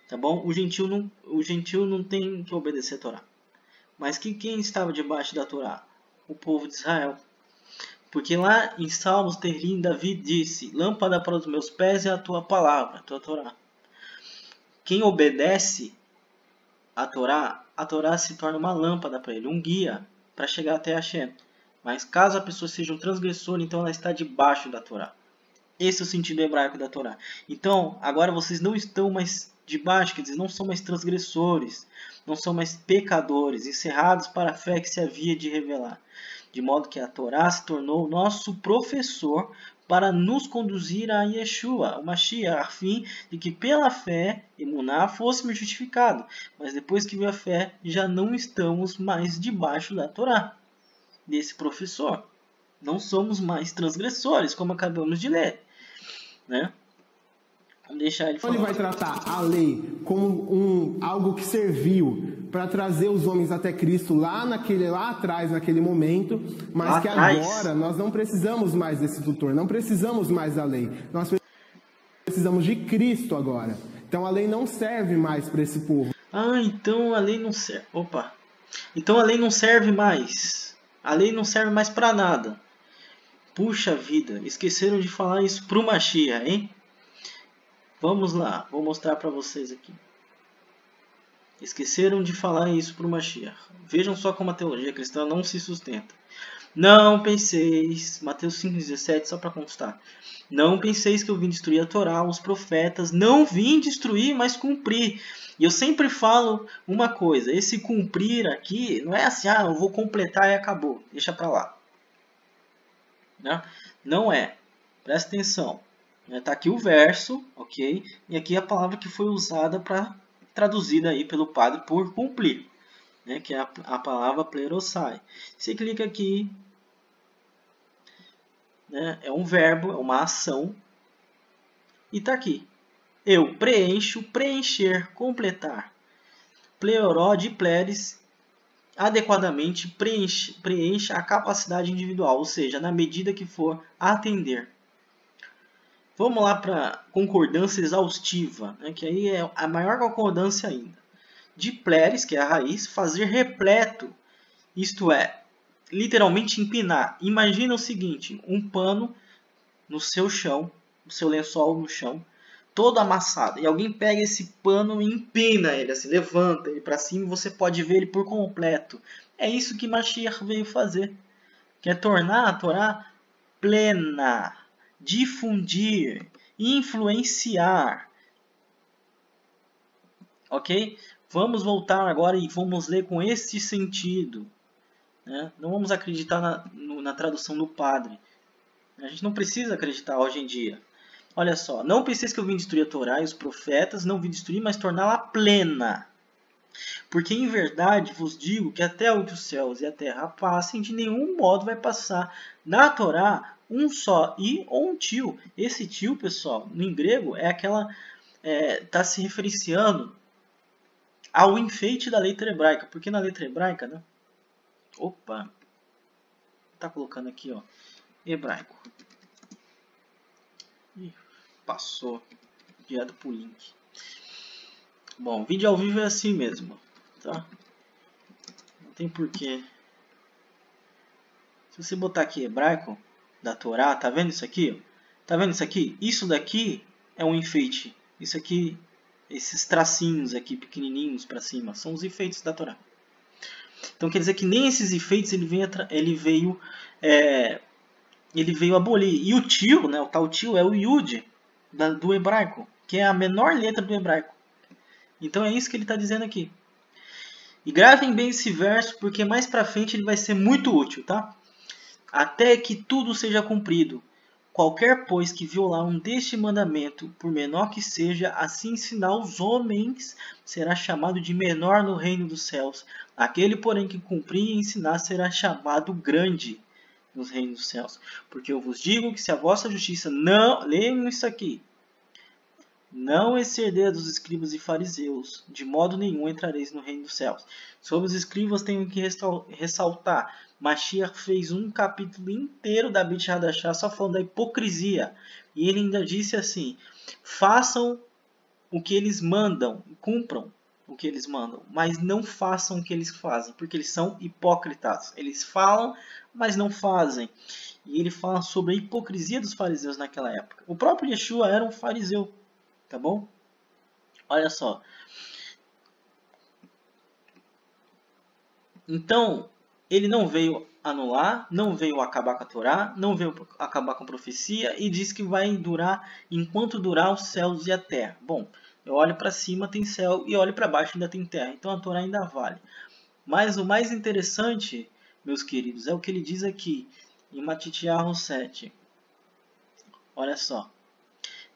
Tá bom? O gentil não tem que obedecer a Torá. Mas quem estava debaixo da Torá? O povo de Israel. Porque lá em Salmos, Terlim, Davi disse: lâmpada para os meus pés é a tua palavra, a tua Torá. Quem obedece a Torá se torna uma lâmpada para ele, um guia para chegar até Hashem. Mas caso a pessoa seja um transgressor, então ela está debaixo da Torá. Esse é o sentido hebraico da Torá. Então, agora vocês não estão mais debaixo, quer dizer, não são mais transgressores, não são mais pecadores, encerrados para a fé que se havia de revelar. De modo que a Torá se tornou nosso professor para nos conduzir a Yeshua, o Mashiach, a fim de que pela fé, emuná, fôssemos justificados. Mas depois que veio a fé, já não estamos mais debaixo da Torá, desse professor. Não somos mais transgressores, como acabamos de ler, né? Vamos deixar ele falar. Ele vai tratar a lei como algo que serviu para trazer os homens até Cristo lá atrás, naquele momento, mas lá que agora nós não precisamos mais desse tutor, não precisamos mais da lei. Nós precisamos de Cristo agora. Então a lei não serve mais para esse povo. Então a lei não serve. Então a lei não serve mais. A lei não serve mais para nada. Puxa vida, esqueceram de falar isso pro Mashiach, hein? Vamos lá, vou mostrar para vocês aqui. Esqueceram de falar isso para o Mashiach. Vejam só como a teologia cristã não se sustenta. Não penseis, Mateus 5,17, só para constar. Não penseis que eu vim destruir a Torá, os profetas. Não vim destruir, mas cumprir. E eu sempre falo uma coisa. Esse cumprir aqui não é assim, eu vou completar e acabou. Deixa para lá. Não é. Presta atenção. Está aqui o verso, ok? E aqui a palavra que foi usada para traduzida aí pelo padre por cumprir, né? Que é a palavra plerosai. Você clica aqui, né? É um verbo, é uma ação, e está aqui. Eu preencho, preencher, completar. Pleoró de pleres, adequadamente preencha a capacidade individual, ou seja, na medida que for atender. Vamos lá para concordância exaustiva, né? Que aí é a maior concordância ainda. De pleres, que é a raiz, fazer repleto, isto é, literalmente empinar. Imagina o seguinte, um pano no seu chão, no seu lençol no chão, todo amassado. E alguém pega esse pano e empina ele, assim, levanta ele para cima e você pode ver ele por completo. É isso que Mashiach veio fazer. Quer tornar a Torá plena, difundir, influenciar. Ok? Vamos voltar agora e vamos ler com este sentido. Né? Não vamos acreditar na tradução do padre. A gente não precisa acreditar hoje em dia. Olha só, não penseis que eu vim destruir a Torá e os profetas, não vim destruir, mas torná-la plena. Porque em verdade vos digo que até o que os céus e a terra passem, de nenhum modo vai passar na Torá um só i ou um tio. Esse tio, pessoal, no grego é aquela... está se referenciando ao enfeite da letra hebraica. Porque na letra hebraica, né? Opa! Tá colocando aqui, ó. Hebraico. Ih, passou. Enviado por link. Bom, vídeo ao vivo é assim mesmo, tá? Não tem porquê. Se você botar aqui hebraico da Torá, tá vendo isso aqui? Tá vendo isso aqui? Isso daqui é um enfeite. Isso aqui, esses tracinhos aqui pequenininhos para cima, são os enfeites da Torá. Então quer dizer que nem esses enfeites ele veio abolir. E o tio, né, o tal tio é o Yud do hebraico, que é a menor letra do hebraico. Então é isso que ele está dizendo aqui. E gravem bem esse verso, porque mais para frente ele vai ser muito útil, tá? Até que tudo seja cumprido. Qualquer, pois, que violar um deste mandamento, por menor que seja, assim ensinar aos homens, será chamado de menor no reino dos céus. Aquele, porém, que cumprir e ensinar, será chamado grande nos reinos dos céus. Porque eu vos digo que se a vossa justiça não... Leiam isso aqui. Não exceder dos escribas e fariseus, de modo nenhum entrareis no reino dos céus. Sobre os escribas tenho que ressaltar. Mashiach fez um capítulo inteiro da Brit Hadashah só falando da hipocrisia. E ele ainda disse assim, façam o que eles mandam, cumpram o que eles mandam, mas não façam o que eles fazem, porque eles são hipócritas. Eles falam, mas não fazem. E ele fala sobre a hipocrisia dos fariseus naquela época. O próprio Yeshua era um fariseu. Tá bom? Olha só. Então, ele não veio anular, não veio acabar com a Torá, não veio acabar com a profecia e diz que vai durar enquanto durar os céus e a terra. Bom, eu olho para cima tem céu e olho para baixo ainda tem terra. Então a Torá ainda vale. Mas o mais interessante, meus queridos, é o que ele diz aqui em Matitiahu 7. Olha só.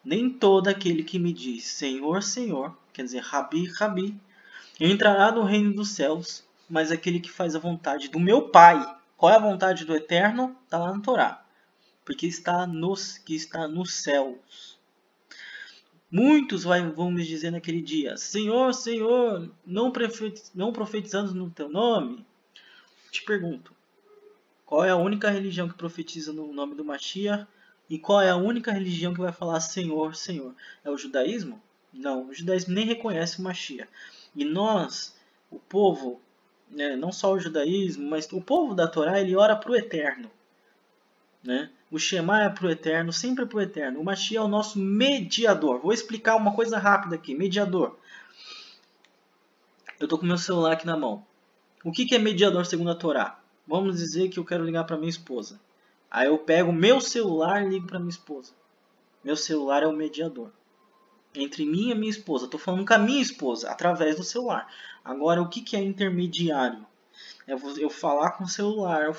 Nem todo aquele que me diz Senhor, Senhor, quer dizer, Rabi, Rabi, entrará no reino dos céus, mas aquele que faz a vontade do meu Pai. Qual é a vontade do Eterno? Está lá no Torá. Porque está nos céus. Muitos vão me dizer naquele dia, Senhor, Senhor, não profetizamos no teu nome? Te pergunto, qual é a única religião que profetiza no nome do Mashiach? E qual é a única religião que vai falar Senhor, Senhor? É o judaísmo? Não, o judaísmo nem reconhece o Mashiach. E nós, o povo, né, não só o judaísmo, mas o povo da Torá, ele ora para o Eterno. Né? O Shema é para o Eterno, sempre para o Eterno. O Mashiach é o nosso mediador. Vou explicar uma coisa rápida aqui, mediador. Eu estou com meu celular aqui na mão. O que é mediador segundo a Torá? Vamos dizer que eu quero ligar para minha esposa. Aí eu pego meu celular e ligo para minha esposa. Meu celular é o mediador entre mim e minha esposa. Estou falando com a minha esposa através do celular. Agora, o que é intermediário? É eu falar com o celular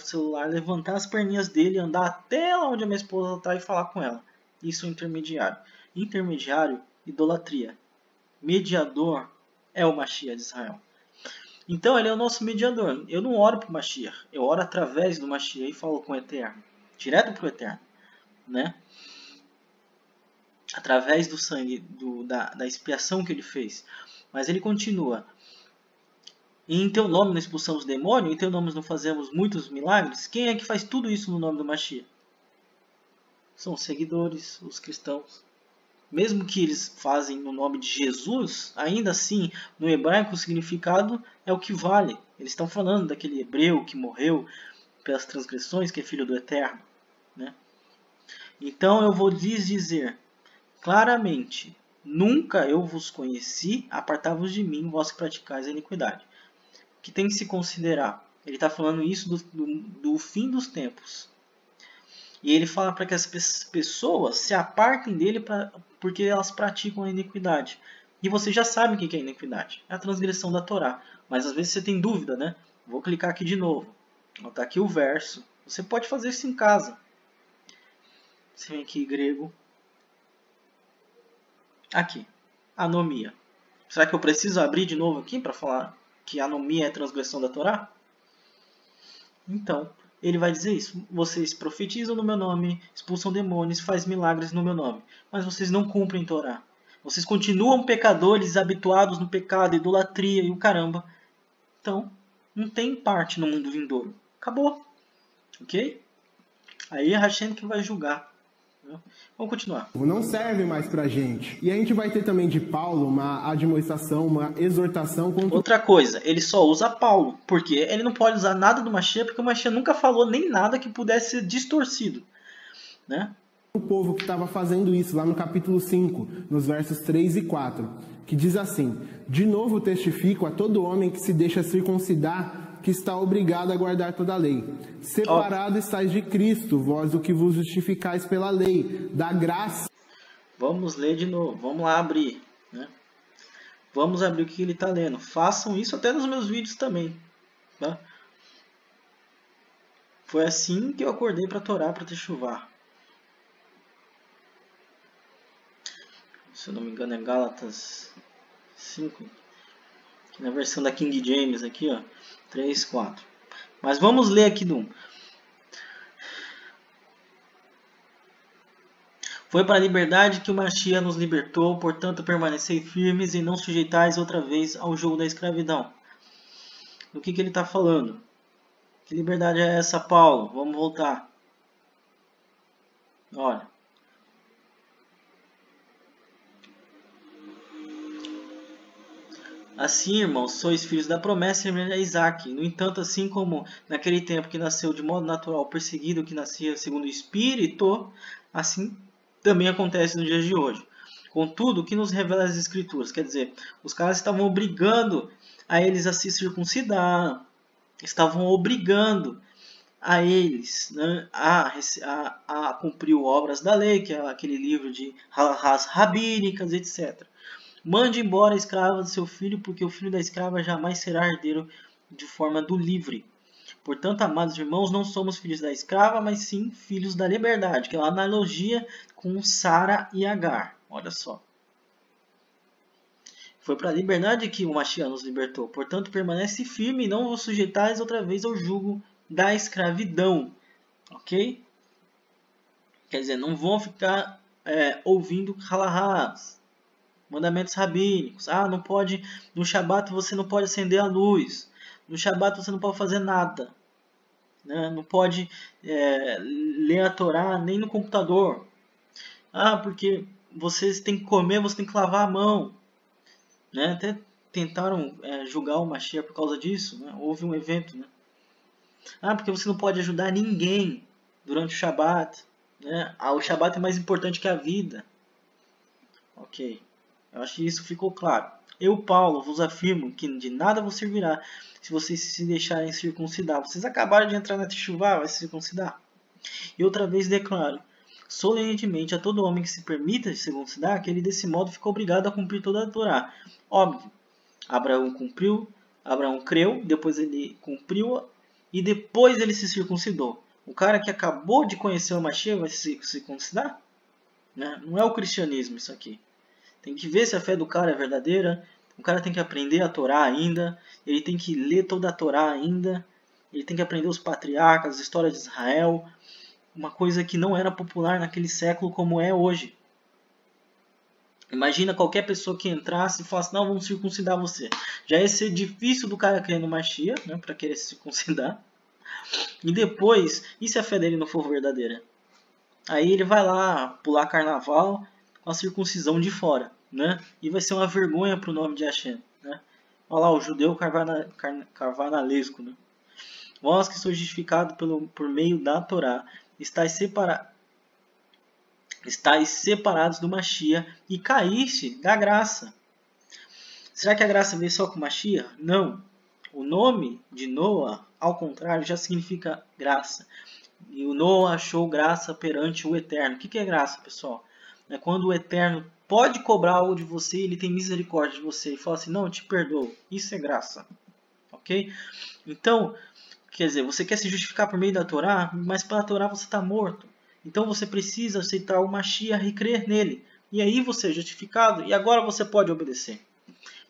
levantar as perninhas dele, andar até lá onde a minha esposa está e falar com ela. Isso é intermediário. Intermediário, idolatria. Mediador é o Mashiach de Israel. Então ele é o nosso mediador. Eu não oro para o Mashiach, eu oro através do Mashiach e falo com o Eterno, direto para o Eterno, né? Através do sangue, da expiação que ele fez. Mas ele continua. E em teu nome não expulsamos demônio, em teu nome não fazemos muitos milagres. Quem é que faz tudo isso no nome do Mashiach? São os seguidores, os cristãos. Mesmo que eles fazem no nome de Jesus, ainda assim, no hebraico o significado é o que vale. Eles estão falando daquele hebreu que morreu pelas transgressões, que é filho do Eterno, né? Então eu vou lhes dizer claramente: nunca eu vos conheci, apartai-vos de mim, vós que praticais a iniquidade. O que tem que se considerar? Ele está falando isso do fim dos tempos. E ele fala para que as pessoas se apartem dele porque elas praticam a iniquidade. E você já sabe o que é iniquidade. É a transgressão da Torá. Mas às vezes você tem dúvida, né? Vou clicar aqui de novo. Está aqui o verso. Você pode fazer isso em casa. Você vem aqui, grego. Aqui. Anomia. Será que eu preciso abrir de novo aqui para falar que anomia é transgressão da Torá? Então, ele vai dizer isso. Vocês profetizam no meu nome, expulsam demônios, fazem milagres no meu nome. Mas vocês não cumprem Torá. Vocês continuam pecadores, habituados no pecado, idolatria e o caramba. Então, não tem parte no mundo vindouro. Acabou. Ok? Aí é Hashem que vai julgar. Vamos continuar. Não serve mais pra gente. E a gente vai ter também de Paulo uma admoestação, uma exortação contra... Outra coisa, ele só usa Paulo, porque ele não pode usar nada do Mashiach, porque o Mashiach nunca falou nem nada que pudesse ser distorcido, né? O povo que estava fazendo isso lá no capítulo 5, nos versos 3 e 4, que diz assim: de novo testifico a todo homem que se deixa circuncidar, que está obrigado a guardar toda a lei. Separado estáis de Cristo, vós o que vos justificais pela lei, da graça. Vamos ler de novo, vamos lá abrir, né? Vamos abrir o que ele está lendo. Façam isso até nos meus vídeos também, tá? Foi assim que eu acordei para Torá, para Techuvá. Se eu não me engano é Gálatas 5. Na versão da King James aqui, ó. 3, 4. Mas vamos ler aqui do 1. Foi para a liberdade que o Mashiach nos libertou, portanto permanecei firmes e não sujeitais outra vez ao jugo da escravidão. Do que ele está falando? Que liberdade é essa, Paulo? Vamos voltar. Olha. Assim, irmãos, sois filhos da promessa e a Isaac. No entanto, assim como naquele tempo que nasceu de modo natural perseguido que nascia segundo o Espírito, assim também acontece nos dias de hoje. Contudo, o que nos revela as Escrituras? Quer dizer, os caras estavam obrigando a eles a se circuncidar, estavam obrigando a eles, né, a cumprir obras da lei, que é aquele livro de halahás rabínicas, etc. Mande embora a escrava do seu filho, porque o filho da escrava jamais será herdeiro de forma do livre. Portanto, amados irmãos, não somos filhos da escrava, mas sim filhos da liberdade, que é uma analogia com Sara e Agar. Olha só. Foi para a liberdade que o Mashiach nos libertou. Portanto, permanece firme e não vos sujeitais outra vez ao jugo da escravidão. Ok? Quer dizer, não vão ficar ouvindo halahás, mandamentos rabínicos. Ah, não pode, no Shabat você não pode acender a luz. No Shabat você não pode fazer nada. Né? Não pode ler a Torá nem no computador. Ah, porque vocês têm que comer, você tem que lavar a mão. Né? Até tentaram julgar o Mashiach por causa disso. Né? Houve um evento. Né? Ah, porque você não pode ajudar ninguém durante o Shabat. Né? Ah, o Shabat é mais importante que a vida. Ok. Eu acho que isso ficou claro. Eu, Paulo, vos afirmo que de nada vos servirá se vocês se deixarem circuncidar. Vocês acabaram de entrar na Teshuvá, vai se circuncidar. E outra vez declaro solenemente a todo homem que se permita circuncidar, que ele desse modo ficou obrigado a cumprir toda a Torá. Óbvio, Abraão creu, depois ele cumpriu e depois ele se circuncidou. O cara que acabou de conhecer o Mashiach vai se circuncidar? Né? Não é o cristianismo isso aqui. Tem que ver se a fé do cara é verdadeira. O cara tem que aprender a Torá ainda. Ele tem que ler toda a Torá ainda. Ele tem que aprender os patriarcas, a história de Israel. Uma coisa que não era popular naquele século como é hoje. Imagina qualquer pessoa que entrasse e falasse, não, vamos circuncidar você. Já ia ser difícil do cara crer no Mashiach, né, para querer se circuncidar. E depois, e se a fé dele não for verdadeira? Aí ele vai lá pular carnaval com a circuncisão de fora, né? E vai ser uma vergonha para o nome de Hashem, né? Olha lá, o judeu carnavalesco, né? Vós que sois justificados por meio da Torá, estáis separados do Mashiach e caíste da graça. Será que a graça veio só com o Mashiach? Não. O nome de Noah, ao contrário, já significa graça. E o Noah achou graça perante o Eterno. O que é graça, pessoal? É quando o Eterno pode cobrar algo de você, ele tem misericórdia de você e fala assim, não, eu te perdoo. Isso é graça. Ok? Então, quer dizer, você quer se justificar por meio da Torá, mas pela Torá você está morto. Então você precisa aceitar o Mashiach e crer nele. E aí você é justificado e agora você pode obedecer.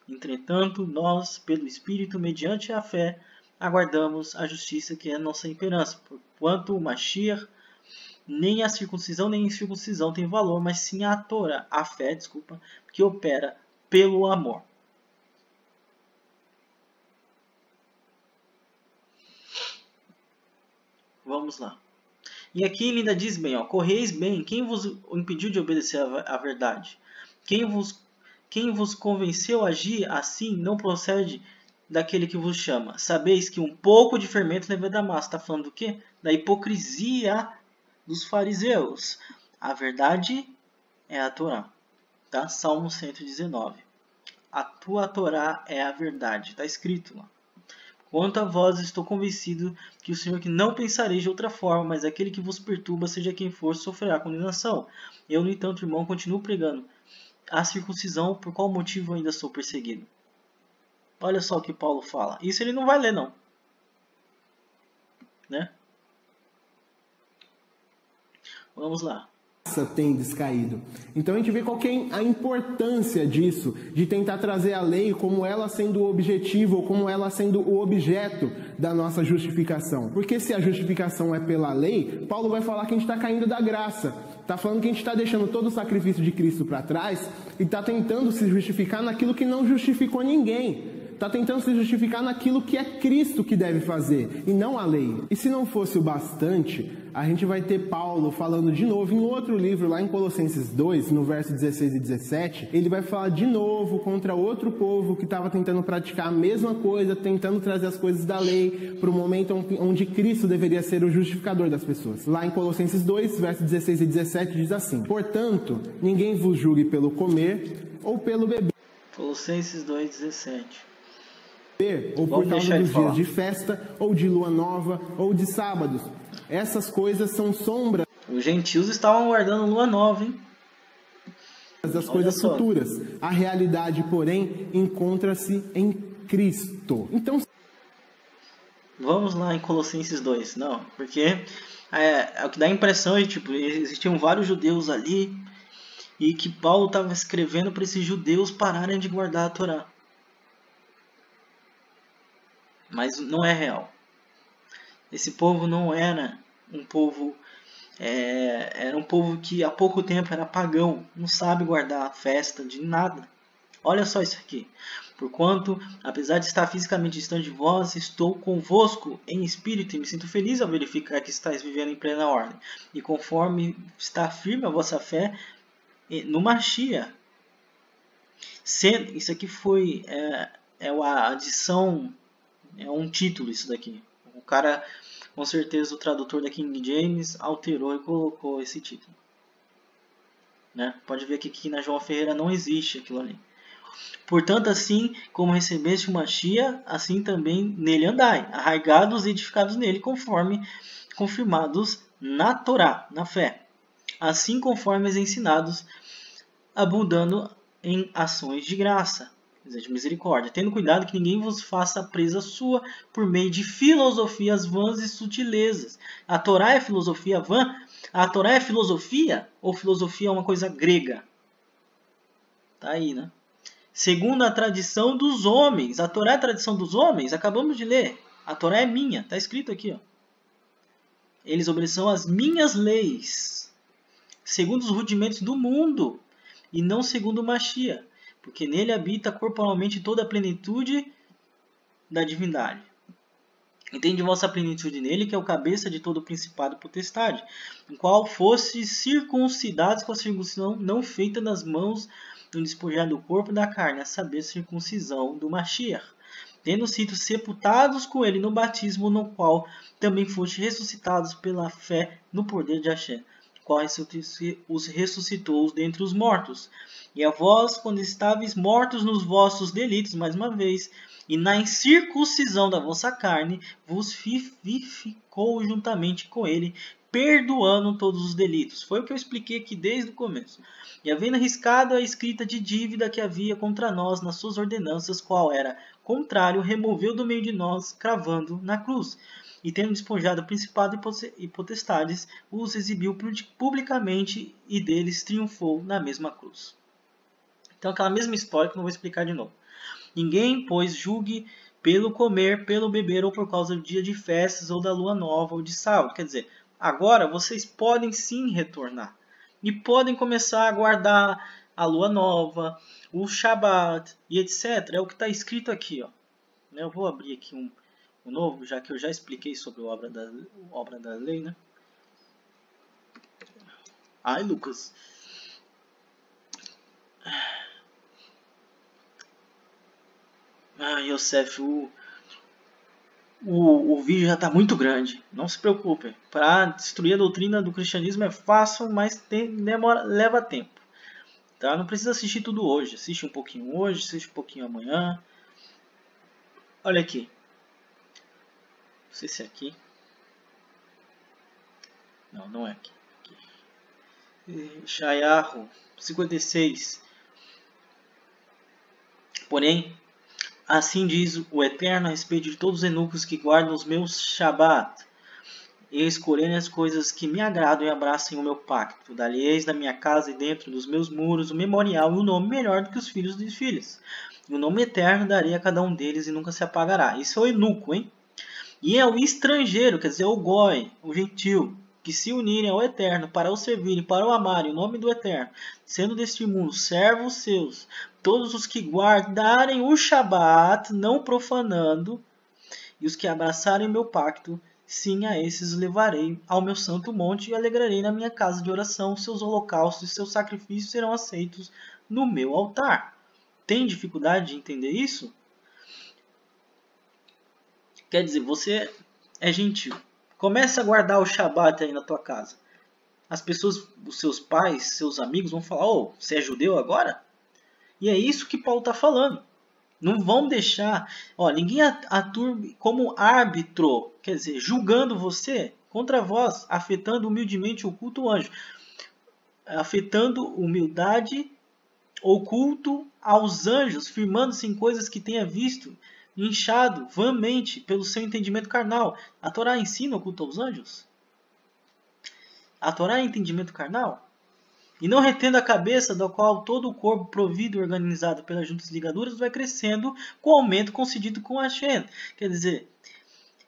Entretanto, nós, pelo Espírito, mediante a fé, aguardamos a justiça que é a nossa esperança. Porquanto o Mashiach, nem a circuncisão nem a incircuncisão tem valor, mas sim a Torá, a fé, que opera pelo amor. Vamos lá. E aqui ele ainda diz bem, ó, correis bem, quem vos impediu de obedecer à verdade? Quem vos convenceu a agir assim não procede daquele que vos chama. Sabeis que um pouco de fermento leva da massa. Está falando do quê? Da hipocrisia dos fariseus. A verdade é a Torá. Tá? Salmo 119. A tua Torá é a verdade. Está escrito lá. Quanto a vós, estou convencido que o Senhor que não pensareis de outra forma, mas aquele que vos perturba, seja quem for, sofrerá condenação. Eu, no entanto, irmão, continuo pregando a circuncisão, por qual motivo ainda sou perseguido? Olha só o que Paulo fala. Isso ele não vai ler, não. Né? Vamos lá. Tem descaído. Então a gente vê qual que é a importância disso, de tentar trazer a lei como ela sendo o objetivo, ou como ela sendo o objeto da nossa justificação. Porque se a justificação é pela lei, Paulo vai falar que a gente está caindo da graça. Está falando que a gente está deixando todo o sacrifício de Cristo para trás e está tentando se justificar naquilo que não justificou ninguém. Está tentando se justificar naquilo que é Cristo que deve fazer, e não a lei. E se não fosse o bastante, a gente vai ter Paulo falando de novo em outro livro, lá em Colossenses 2, no verso 16 e 17, ele vai falar de novo contra outro povo que estava tentando praticar a mesma coisa, tentando trazer as coisas da lei para o momento onde Cristo deveria ser o justificador das pessoas. Lá em Colossenses 2, verso 16 e 17, diz assim: portanto, ninguém vos julgue pelo comer ou pelo beber. Colossenses 2, 17. Ou por causa dos dias de festa, ou de lua nova, ou de sábados. Essas coisas são sombras. Os gentios estavam guardando lua nova, hein? Das coisas futuras. A realidade, porém, encontra-se em Cristo. Então, vamos lá em Colossenses 2. Não, porque é o que dá a impressão de tipo, existiam vários judeus ali e que Paulo estava escrevendo para esses judeus pararem de guardar a Torá. Mas não é real. Esse povo não era um povo... era um povo que há pouco tempo era pagão. Não sabe guardar a festa de nada. Olha só isso aqui. Porquanto, apesar de estar fisicamente distante de vós, estou convosco em espírito e me sinto feliz ao verificar que estáis vivendo em plena ordem. E conforme está firme a vossa fé no Mashiach. Isso aqui foi a adição... É um título isso daqui. O cara, com certeza, o tradutor da King James alterou e colocou esse título. Né? Pode ver que aqui na João Ferreira não existe aquilo ali. Portanto, assim como recebeste o Mashiach, assim também nele andai, arraigados e edificados nele, conforme confirmados na Torá, na fé. Assim conforme ensinados, abundando em ações de graça, de misericórdia, tendo cuidado que ninguém vos faça presa sua por meio de filosofias vãs e sutilezas. A Torá é filosofia vã? A Torá é filosofia? Ou filosofia é uma coisa grega? Tá aí, né? Segundo a tradição dos homens. A Torá é a tradição dos homens? Acabamos de ler. A Torá é minha. Está escrito aqui. Ó. Eles obedecerão às minhas leis. Segundo os rudimentos do mundo. E não segundo o Mashiach. Porque nele habita corporalmente toda a plenitude da divindade. Entende vossa plenitude nele, que é o cabeça de todo o principado e potestade, em qual fosse circuncidados com a circuncisão não feita nas mãos no despojar do corpo e da carne, a saber, a circuncisão do Mashiach, tendo sido sepultados com ele no batismo, no qual também foste ressuscitados pela fé no poder de Hashem, qual os ressuscitou dentre os mortos. E a vós, quando estáveis mortos nos vossos delitos, mais uma vez, e na incircuncisão da vossa carne, vos vivificou juntamente com ele, perdoando todos os delitos. Foi o que eu expliquei aqui desde o começo. E havendo arriscado a escrita de dívida que havia contra nós nas suas ordenanças, qual era contrário, removeu do meio de nós, cravando na cruz. E tendo despojado o principado e potestades, os exibiu publicamente e deles triunfou na mesma cruz. Então aquela mesma história que eu não vou explicar de novo. Ninguém, pois, julgue pelo comer, pelo beber, ou por causa do dia de festas, ou da lua nova, ou de sábado. Quer dizer, agora vocês podem sim retornar. E podem começar a guardar a lua nova, o Shabat e etc. É o que está escrito aqui. Ó. Eu vou abrir aqui um novo, já que eu já expliquei sobre a obra da lei. Né? Ai, Lucas. Ah, Yosef, o vídeo já está muito grande. Não se preocupe. Para destruir a doutrina do cristianismo é fácil, mas leva tempo. Tá? Não precisa assistir tudo hoje. Assiste um pouquinho hoje, assiste um pouquinho amanhã. Olha aqui. Não sei se é aqui. Não, não é aqui. Shayahu 56. Porém, assim diz o Eterno a respeito de todos os eunucos que guardam os meus Shabat, e escolherem as coisas que me agradam e abracem o meu pacto. Dali-eis da minha casa e dentro dos meus muros o memorial e o nome melhor do que os filhos dos filhos. E o nome eterno darei a cada um deles e nunca se apagará. Isso é o eunuco, hein? E é o estrangeiro, quer dizer, o goi, o gentil, que se unirem ao Eterno para o servirem, para o amarem, o nome do Eterno, sendo deste mundo servos seus, todos os que guardarem o Shabat, não profanando, e os que abraçarem meu pacto, sim, a esses levarei ao meu santo monte e alegrarei na minha casa de oração, seus holocaustos e seus sacrifícios serão aceitos no meu altar. Tem dificuldade de entender isso? Quer dizer, você é gentil. Comece a guardar o Shabat aí na tua casa. As pessoas, os seus pais, seus amigos vão falar, oh, você é judeu agora? E é isso que Paulo está falando. Não vão deixar, ninguém atua como árbitro, quer dizer, julgando você contra vós, afetando humildemente o culto anjo, afetando humildade ou culto aos anjos, firmando-se em coisas que tenha visto, inchado vãmente pelo seu entendimento carnal. A Torá ensina o culto aos anjos? A Torá é entendimento carnal? E não retendo a cabeça, da qual todo o corpo provido e organizado pelas juntas ligaduras vai crescendo com o aumento concedido com Hashem. Quer dizer,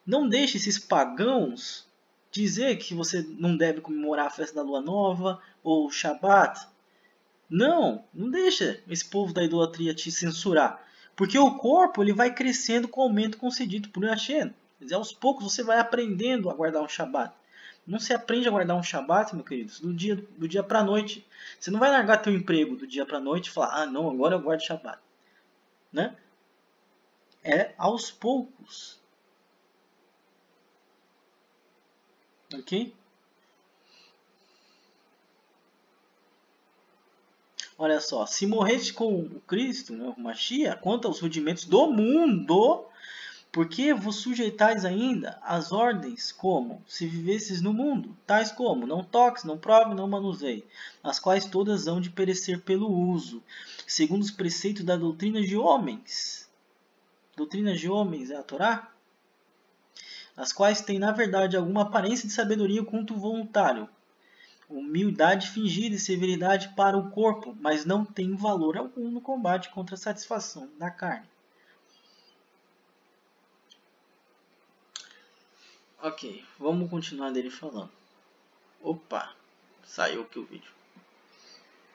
não deixe esses pagãos dizer que você não deve comemorar a festa da lua nova ou o Shabat. Não deixa esse povo da idolatria te censurar. Porque o corpo ele vai crescendo com o aumento concedido por Hashem. Quer dizer, aos poucos você vai aprendendo a guardar um Shabat. Não se aprende a guardar um Shabat, meu querido, do dia para a noite. Você não vai largar teu emprego do dia para a noite e falar, não, agora eu guardo Shabat. Né? É aos poucos. Ok? Olha só, se morreste com o Cristo, né, o Mashiach, quanto aos rudimentos do mundo, por que vos sujeitais ainda às ordens como se vivesses no mundo, tais como não toques, não prove, não manuseie, as quais todas hão de perecer pelo uso, segundo os preceitos da doutrina de homens. Doutrina de homens é a Torá? As quais têm, na verdade, alguma aparência de sabedoria, culto voluntário, humildade fingida e severidade para o corpo, mas não tem valor algum no combate contra a satisfação da carne. Ok, vamos continuar dele falando. Opa, saiu aqui o vídeo.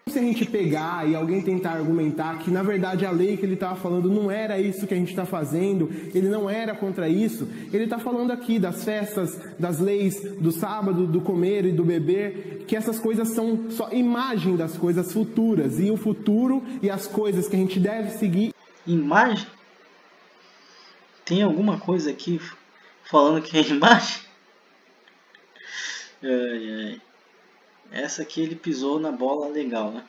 Se a gente pegar e alguém tentar argumentar que na verdade a lei que ele estava falando não era isso que a gente está fazendo, ele não era contra isso, ele está falando aqui das festas, das leis, do sábado, do comer e do beber, que essas coisas são só imagem das coisas futuras, e o futuro e as coisas que a gente deve seguir. Imagem? Tem alguma coisa aqui falando que é imagem? Ai, ai. Essa aqui ele pisou na bola legal, né?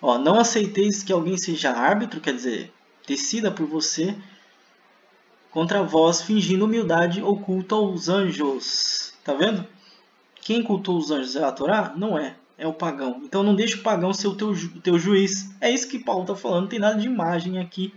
Ó, não aceiteis que alguém seja árbitro, quer dizer, decida por você contra vós, fingindo humildade oculta aos anjos. Tá vendo? Quem cultou os anjos é a Torá? Não é. É o pagão. Então não deixe o pagão ser o teu juiz. É isso que Paulo está falando. Não tem nada de imagem aqui.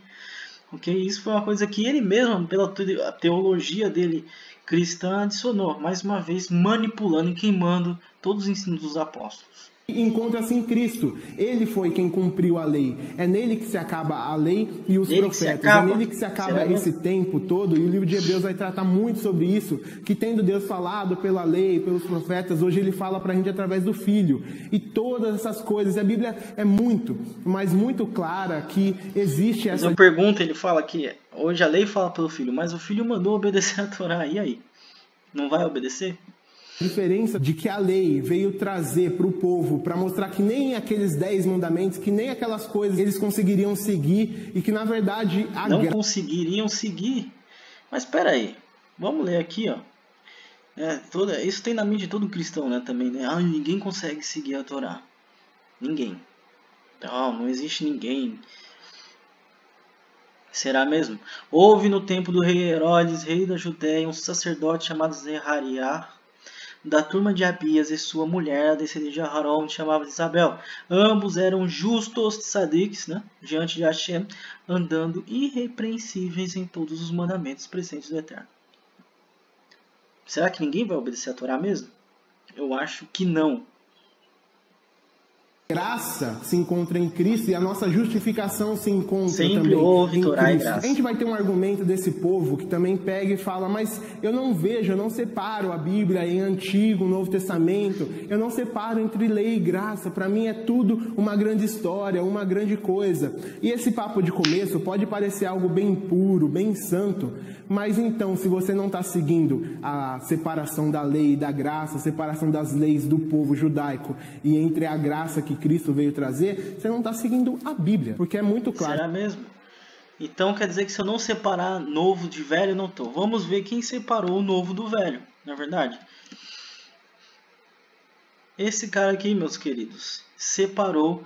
Ok? Isso foi uma coisa que ele mesmo, pela teologia dele cristã, adicionou. Mais uma vez, manipulando e queimando todos os ensinos dos apóstolos. Encontra-se em Cristo. Ele foi quem cumpriu a lei. É nele que se acaba a lei e os profetas. É nele que se acaba esse tempo todo. E o livro de Hebreus vai tratar muito sobre isso. Que tendo Deus falado pela lei, pelos profetas, hoje ele fala pra gente através do Filho. E todas essas coisas. A Bíblia é muito, mas muito clara que existe essa... Mas eu pergunto, ele fala que hoje a lei fala pelo Filho, mas o Filho mandou obedecer a Torá. E aí? Não vai obedecer? Diferença de que a lei veio trazer para o povo, para mostrar que nem aqueles 10 mandamentos, que nem aquelas coisas eles conseguiriam seguir e que na verdade... Não conseguiriam seguir? Mas espera aí, vamos ler aqui, ó. Isso tem na mente de todo cristão, né, também, né? Ah, ninguém consegue seguir a Torá. Ninguém. Não existe ninguém. Será mesmo? Houve no tempo do rei Herodes, rei da Judéia, um sacerdote chamado Zerariah, da turma de Abias, e sua mulher, a descendente de Aharon, chamava de Isabel. Ambos eram justos tzadiks, né, diante de Hashem, andando irrepreensíveis em todos os mandamentos presentes do Eterno. Será que ninguém vai obedecer a Torá mesmo? Eu acho que não. Graça se encontra em Cristo e a nossa justificação se encontra sempre também houve em Torá Cristo. E graça. A gente vai ter um argumento desse povo que também pega e fala, mas eu não vejo, eu não separo a Bíblia em Antigo, Novo Testamento, eu não separo entre lei e graça, para mim é tudo uma grande história, uma grande coisa. E esse papo de começo pode parecer algo bem puro, bem santo, mas então se você não está seguindo a separação da lei e da graça, a separação das leis do povo judaico e entre a graça que Cristo veio trazer, você não está seguindo a Bíblia, porque é muito claro. Será mesmo? Então quer dizer que se eu não separar novo de velho, eu não estou. Vamos ver quem separou o novo do velho, não é verdade? Esse cara aqui, meus queridos, separou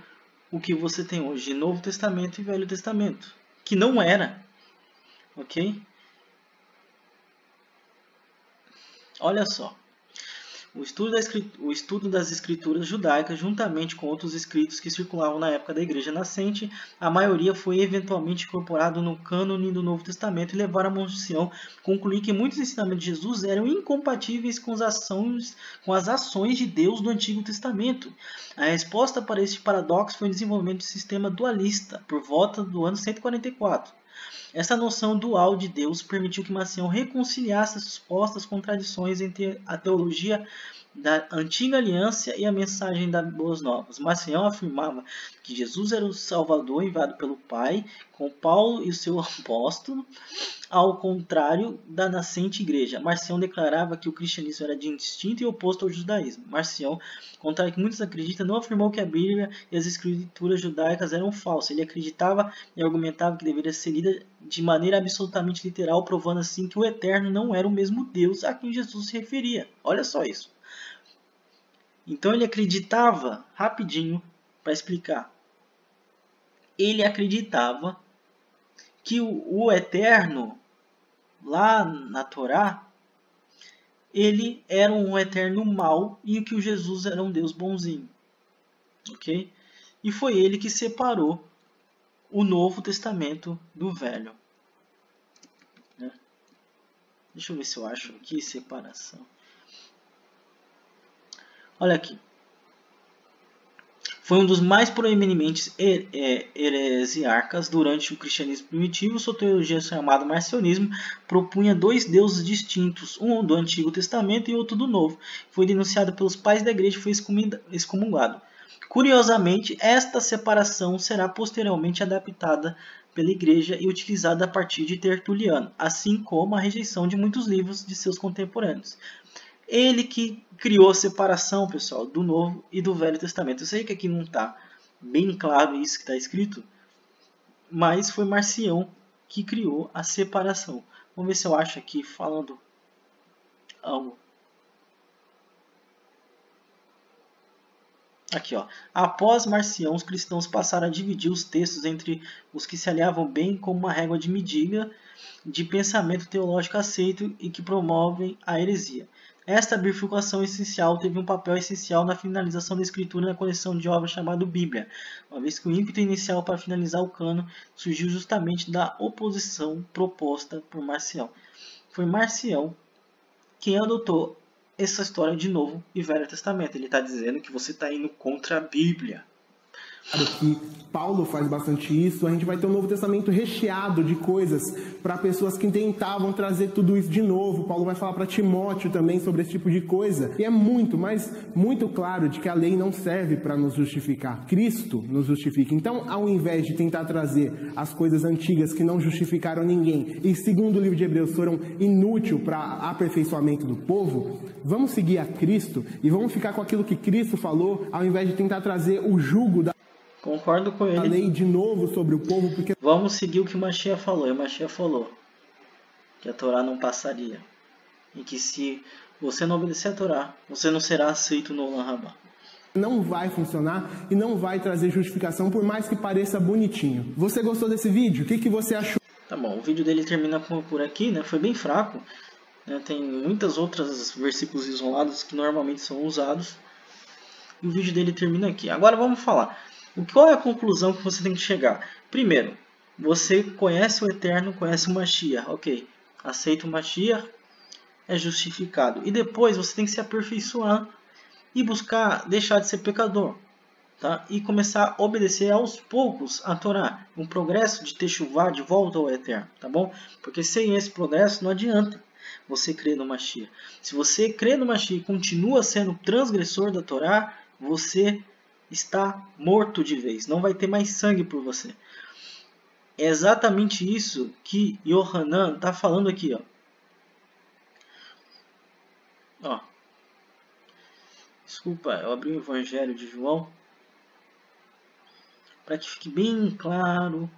o que você tem hoje de Novo Testamento e Velho Testamento, que não era, ok? Olha só. O estudo das escrituras judaicas, juntamente com outros escritos que circulavam na época da Igreja Nascente, a maioria foi eventualmente incorporado no cânone do Novo Testamento e levaram a Monsião concluir que muitos ensinamentos de Jesus eram incompatíveis com as ações de Deus do Antigo Testamento. A resposta para este paradoxo foi o desenvolvimento do sistema dualista, por volta do ano 144. Essa noção dual de Deus permitiu que Marcião reconciliasse as supostas contradições entre a teologia da Antiga Aliança e a mensagem das Boas Novas. Marcião afirmava que Jesus era o Salvador enviado pelo Pai, com Paulo e o seu apóstolo, ao contrário da nascente igreja. Marcião declarava que o cristianismo era distinto e oposto ao judaísmo. Marcião, contrário ao que muitos acreditam, não afirmou que a Bíblia e as escrituras judaicas eram falsas. Ele acreditava e argumentava que deveria ser lida de maneira absolutamente literal, provando assim que o Eterno não era o mesmo Deus a quem Jesus se referia. Olha só isso. Então ele acreditava, rapidinho, para explicar, ele acreditava que o Eterno, lá na Torá, ele era um Eterno mau e que o Jesus era um Deus bonzinho. Ok? E foi ele que separou o Novo Testamento do Velho. Né? Deixa eu ver se eu acho aqui separação. Olha aqui. Foi um dos mais proeminentes heresiarcas durante o cristianismo primitivo. Sua teologia, chamada marcionismo, propunha dois deuses distintos, um do Antigo Testamento e outro do Novo. Foi denunciado pelos pais da igreja e foi excomungado. Curiosamente, esta separação será posteriormente adaptada pela igreja e utilizada a partir de Tertuliano, assim como a rejeição de muitos livros de seus contemporâneos. Ele que criou a separação, pessoal, do Novo e do Velho Testamento. Eu sei que aqui não está bem claro isso que está escrito, mas foi Marcião que criou a separação. Vamos ver se eu acho aqui falando algo. Aqui, ó. Após Marcião, os cristãos passaram a dividir os textos entre os que se aliavam bem como uma régua de medida de pensamento teológico aceito e que promovem a heresia. Esta bifurcação essencial teve um papel essencial na finalização da escritura na coleção de obras chamada Bíblia, uma vez que o ímpeto inicial para finalizar o cano surgiu justamente da oposição proposta por Marcião. Foi Marcião quem adotou essa história de Novo e Velho Testamento. Ele está dizendo que você está indo contra a Bíblia. Que Paulo faz bastante isso. A gente vai ter um Novo Testamento recheado de coisas para pessoas que tentavam trazer tudo isso de novo. Paulo vai falar para Timóteo também sobre esse tipo de coisa. E é muito, mas muito claro de que a lei não serve para nos justificar. Cristo nos justifica. Então, ao invés de tentar trazer as coisas antigas que não justificaram ninguém e, segundo o livro de Hebreus, foram inúteis para aperfeiçoamento do povo, vamos seguir a Cristo e vamos ficar com aquilo que Cristo falou, ao invés de tentar trazer o jugo da Concordo com ele. A lei de novo sobre o povo, porque vamos seguir o que o Mashiach falou. E o Mashiach falou que a Torá não passaria. E que se você não obedecer a Torá, você não será aceito no Olam Rabá. Não vai funcionar e não vai trazer justificação, por mais que pareça bonitinho. Você gostou desse vídeo? O que você achou? Tá bom, o vídeo dele termina por aqui, né? Foi bem fraco. Né? Tem muitas outras versículos isolados que normalmente são usados. E o vídeo dele termina aqui. Agora vamos falar. Qual é a conclusão que você tem que chegar? Primeiro, você conhece o Eterno, conhece o Mashiach. Ok, aceita o Mashiach, é justificado. E depois você tem que se aperfeiçoar e buscar deixar de ser pecador. Tá? E começar a obedecer aos poucos a Torá. Um progresso de techuvá, de volta ao Eterno. Tá bom? Porque sem esse progresso não adianta você crer no Mashiach. Se você crê no Mashiach e continua sendo transgressor da Torá, você está morto de vez, não vai ter mais sangue por você. É exatamente isso que Yohanan está falando aqui. Ó. Desculpa, eu abri o Evangelho de João para que fique bem claro.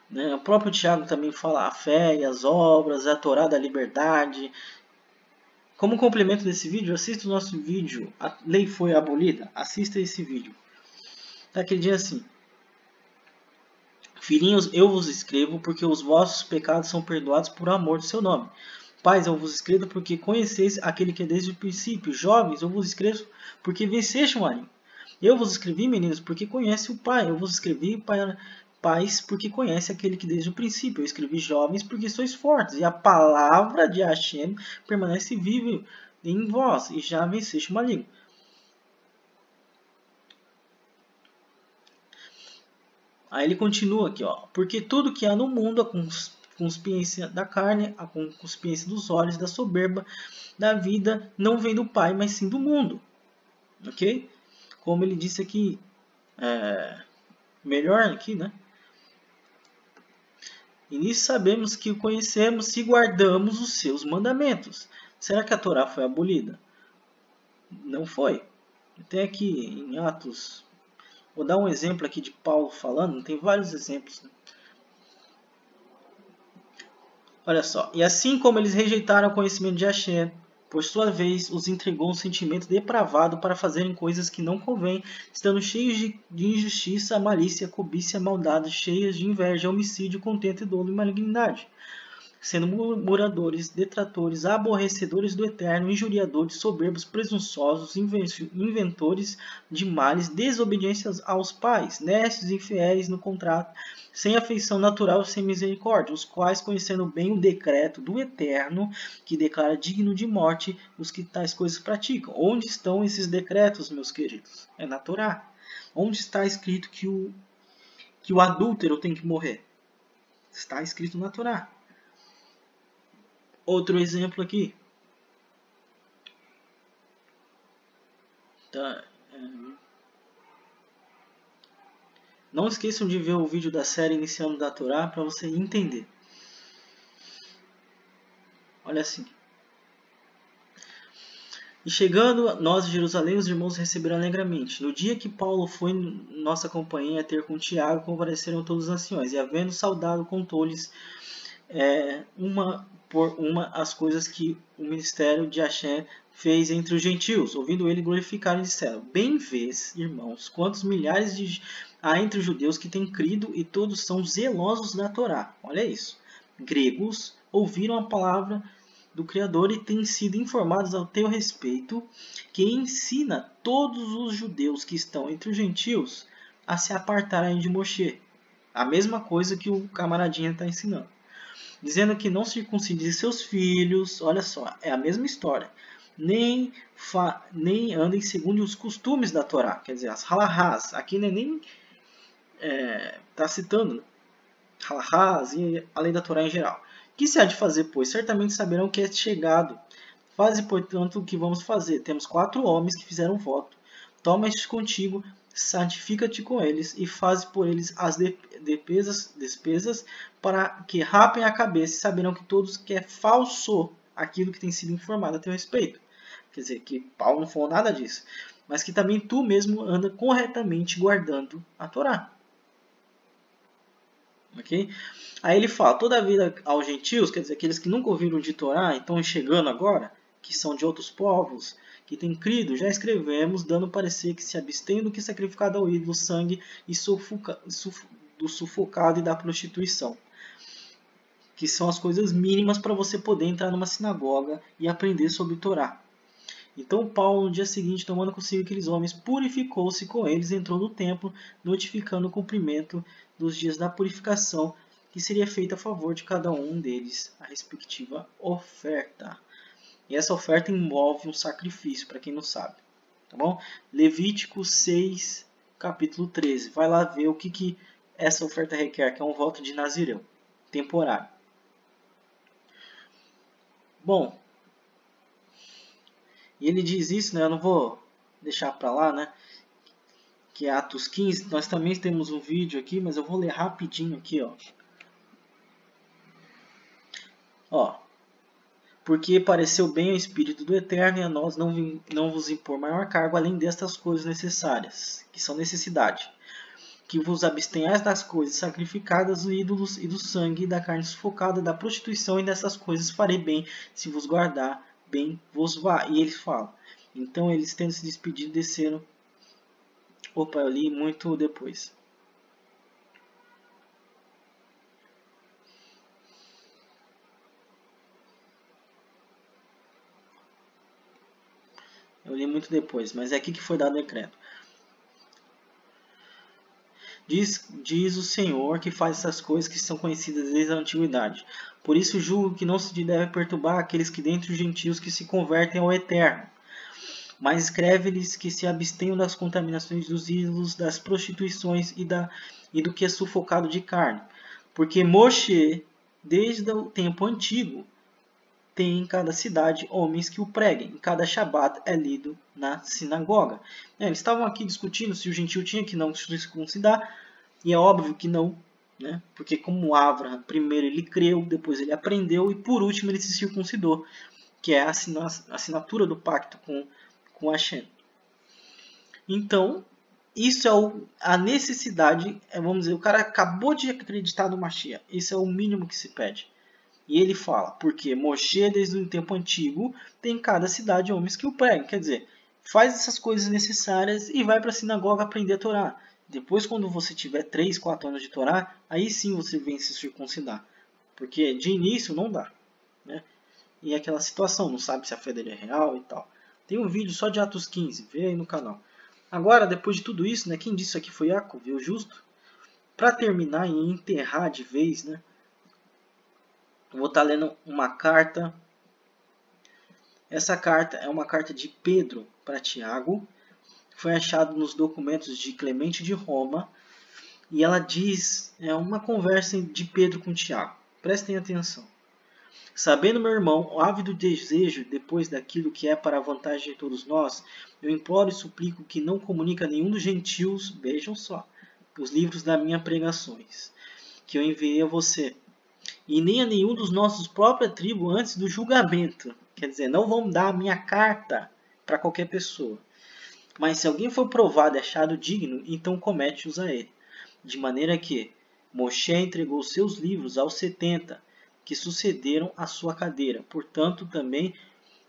Né? O próprio Tiago também fala a fé e as obras, a Torá da liberdade. Como complemento desse vídeo, assista o nosso vídeo, a lei foi abolida. Assista esse vídeo. Tá, que diz assim: filhinhos, eu vos escrevo porque os vossos pecados são perdoados por amor do seu nome. Pais, eu vos escrevo porque conheceis aquele que é desde o princípio. Jovens, eu vos escrevo porque venceste o maligno. Eu vos escrevi, meninos, porque conhece o Pai. Eu vos escrevi, pais, porque conhece aquele que desde o princípio. Eu escrevi, jovens, porque sois fortes. E a palavra de Hashem permanece viva em vós. E já venceste o maligno. Aí ele continua aqui, ó. Porque tudo que há no mundo, a concupiscência da carne, a concupiscência dos olhos, da soberba, da vida, não vem do Pai, mas sim do mundo. Ok? Como ele disse aqui, melhor aqui, né? E nisso sabemos que o conhecemos se guardamos os seus mandamentos. Será que a Torá foi abolida? Não foi. Até aqui em Atos, vou dar um exemplo aqui de Paulo falando, tem vários exemplos. Né? Olha só. E assim como eles rejeitaram o conhecimento de Hashem, por sua vez, os entregou um sentimento depravado para fazerem coisas que não convém, estando cheios de injustiça, malícia, cobiça, maldade, cheias de inveja, homicídio, contento, dolo e malignidade, sendo murmuradores, detratores, aborrecedores do eterno, injuriadores, soberbos, presunçosos, inventores de males, desobedientes aos pais, necios, infiéis no contrato, sem afeição natural, sem misericórdia, os quais, conhecendo bem o decreto do eterno, que declara digno de morte os que tais coisas praticam. Onde estão esses decretos, meus queridos? É na Torá. Onde está escrito que o adúltero tem que morrer? Está escrito na Torá. Outro exemplo aqui. Tá. Não esqueçam de ver o vídeo da série Iniciando da Torá para você entender. Olha assim. E chegando nós de Jerusalém, os irmãos receberam alegremente. No dia que Paulo foi nossa companhia ter com Tiago, compareceram todos os anciões. E havendo saudado, contou-lhes uma por uma as coisas que o ministério de Hashem fez entre os gentios. Ouvindo ele, glorificaram e disseram: Bem vês, irmãos, quantos milhares há entre os judeus que têm crido e todos são zelosos da Torá. Olha isso. Gregos ouviram a palavra do Criador e têm sido informados ao teu respeito, que ensina todos os judeus que estão entre os gentios a se apartarem de Moshe. A mesma coisa que o camaradinha está ensinando. Dizendo que não circuncide seus filhos, olha só, é a mesma história. Nem andem segundo os costumes da Torá, quer dizer, as halahás. Aqui não é nem está citando halahás e a lei da Torá em geral. Que se há de fazer, pois? Certamente saberão que é chegado. Faze, portanto, o que vamos fazer. Temos 4 homens que fizeram voto. Toma-os contigo, santifica-te com eles e faze por eles as despesas para que rapem a cabeça e saberão que todos que é falso aquilo que tem sido informado a teu respeito. Quer dizer, que Paulo não falou nada disso. Mas que também tu mesmo anda corretamente guardando a Torá. Okay? Aí ele fala, toda a vida aos gentios, quer dizer, aqueles que nunca ouviram de Torá e estão chegando agora, que são de outros povos, que têm crido, já escrevemos, dando parecer que se abstêm do que sacrificado ao ídolo, sangue e do sufocado e da prostituição. Que são as coisas mínimas para você poder entrar numa sinagoga e aprender sobre Torá. Então Paulo, no dia seguinte, tomando consigo aqueles homens, purificou-se com eles, entrou no templo, notificando o cumprimento dos dias da purificação, que seria feita a favor de cada um deles, a respectiva oferta. E essa oferta envolve um sacrifício, para quem não sabe. Tá bom? Levítico 6, capítulo 13. Vai lá ver o que essa oferta requer, que é um voto de Nazireu, temporário. Bom, e ele diz isso, né? Eu não vou deixar para lá, né? Que é Atos 15. Nós também temos um vídeo aqui, mas eu vou ler rapidinho aqui, ó. Ó. Porque pareceu bem ao Espírito do Eterno e a nós não vos impor maior cargo além destas coisas necessárias, que são necessidade. Que vos abstenhais das coisas sacrificadas, dos ídolos e do sangue, da carne sufocada, da prostituição, e dessas coisas farei bem, se vos guardar bem vos vá. E ele fala. Então eles, tendo se despedido, desceram. Opa, eu li muito depois. Eu li muito depois, mas é aqui que foi dado o decreto. Diz o Senhor que faz essas coisas que são conhecidas desde a antiguidade. Por isso julgo que não se deve perturbar aqueles que dentre os gentios que se convertem ao Eterno. Mas escreve-lhes que se abstenham das contaminações dos ídolos, das prostituições e do que é sufocado de carne. Porque Moshe, desde o tempo antigo, tem em cada cidade homens que o preguem. Em cada Shabat é lido na sinagoga. Eles estavam aqui discutindo se o gentil tinha que não se circuncidar. E é óbvio que não. Né? Porque como Abraham, primeiro ele creu, depois ele aprendeu e por último ele se circuncidou. Que é a assinatura do pacto com Hashem. Então, isso é a necessidade. Vamos dizer, o cara acabou de acreditar no Mashiach. Isso é o mínimo que se pede. E ele fala, porque Moshe, desde o tempo antigo, tem em cada cidade homens que o pregam. Quer dizer, faz essas coisas necessárias e vai para a sinagoga aprender a Torá. Depois, quando você tiver 3, 4 anos de Torá, aí sim você vem se circuncidar. Porque de início não dá. Né? E é aquela situação, não sabe se a fé dele é real e tal. Tem um vídeo só de Atos 15, vê aí no canal. Agora, depois de tudo isso, né, quem disse isso aqui foi Jacob, viu, justo? Para terminar e enterrar de vez, né, eu vou estar lendo uma carta. Essa carta é uma carta de Pedro para Tiago. Foi achada nos documentos de Clemente de Roma. E ela diz, é uma conversa de Pedro com Tiago. Prestem atenção. Sabendo, meu irmão, o ávido desejo depois daquilo que é para a vantagem de todos nós, eu imploro e suplico que não comunique a nenhum dos gentios, vejam só, os livros das minhas pregações, que eu enviei a você, e nem a nenhum dos nossos próprios tribo antes do julgamento. Quer dizer, não vamos dar a minha carta para qualquer pessoa. Mas se alguém for provado e achado digno, então comete-os a ele. De maneira que Moshe entregou seus livros aos 70, que sucederam à sua cadeira. Portanto, também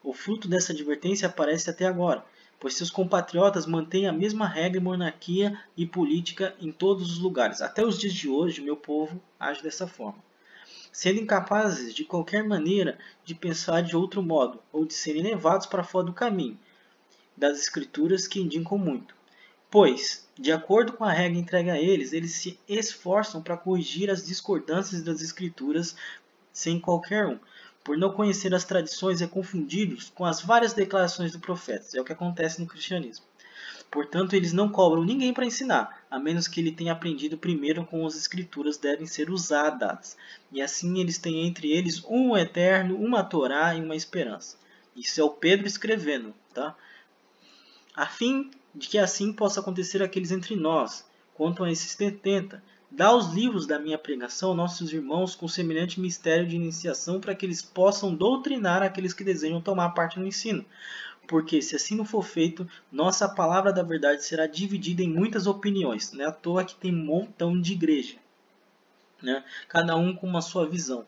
o fruto dessa advertência aparece até agora, pois seus compatriotas mantêm a mesma regra e monarquia e política em todos os lugares. Até os dias de hoje, meu povo age dessa forma, sendo incapazes de qualquer maneira de pensar de outro modo, ou de serem levados para fora do caminho das Escrituras, que indicam muito. Pois, de acordo com a regra entregue a eles, eles se esforçam para corrigir as discordâncias das Escrituras sem qualquer um, por não conhecer as tradições e confundidos com as várias declarações do profeta. É o que acontece no cristianismo. Portanto, eles não cobram ninguém para ensinar, a menos que ele tenha aprendido primeiro com as escrituras devem ser usadas. E assim eles têm entre eles um eterno, uma Torá e uma esperança. Isso é o Pedro escrevendo, tá? A fim de que assim possa acontecer aqueles entre nós, quanto a esses 70, dá os livros da minha pregação aos nossos irmãos com semelhante mistério de iniciação para que eles possam doutrinar aqueles que desejam tomar parte no ensino. Porque, se assim não for feito, nossa palavra da verdade será dividida em muitas opiniões. Não é à toa que tem um montão de igreja, né? Cada um com uma sua visão.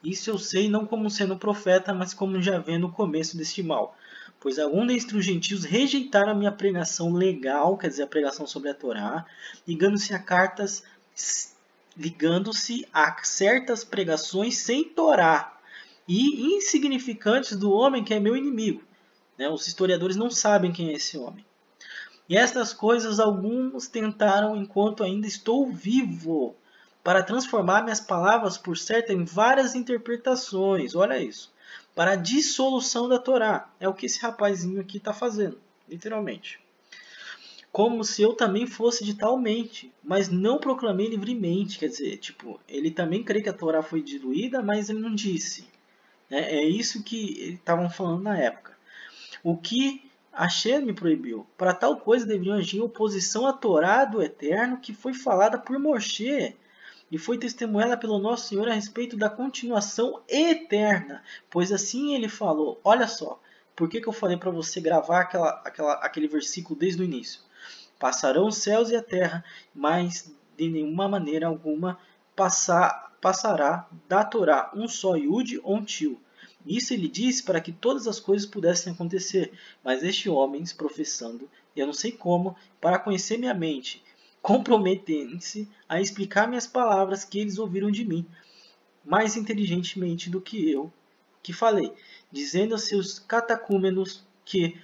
Isso eu sei não como sendo profeta, mas como já vendo o começo deste mal. Pois alguns dentre os gentios rejeitaram a minha pregação legal, quer dizer, a pregação sobre a Torá, ligando-se a certas pregações sem Torá e insignificantes do homem que é meu inimigo. Os historiadores não sabem quem é esse homem. E estas coisas alguns tentaram enquanto ainda estou vivo, para transformar minhas palavras por certo em várias interpretações. Olha isso. Para a dissolução da Torá. É o que esse rapazinho aqui está fazendo, literalmente. Como se eu também fosse de tal mente, mas não proclamei livremente. Quer dizer, ele também crê que a Torá foi diluída, mas ele não disse. É isso que estavam falando na época. O que Hashem me proibiu. Para tal coisa deveriam agir em oposição à Torá do Eterno, que foi falada por Moshe e foi testemunhada pelo nosso Senhor a respeito da continuação eterna. Pois assim ele falou. Olha só, por que eu falei para você gravar aquele versículo desde o início? Passarão os céus e a terra, mas de nenhuma maneira alguma passará da Torá um só Yud ou um Tio. Isso ele disse para que todas as coisas pudessem acontecer, mas este homem, professando, eu não sei como, para conhecer minha mente, comprometendo-se a explicar minhas palavras que eles ouviram de mim, mais inteligentemente do que eu, que falei, dizendo a seus catecúmenos que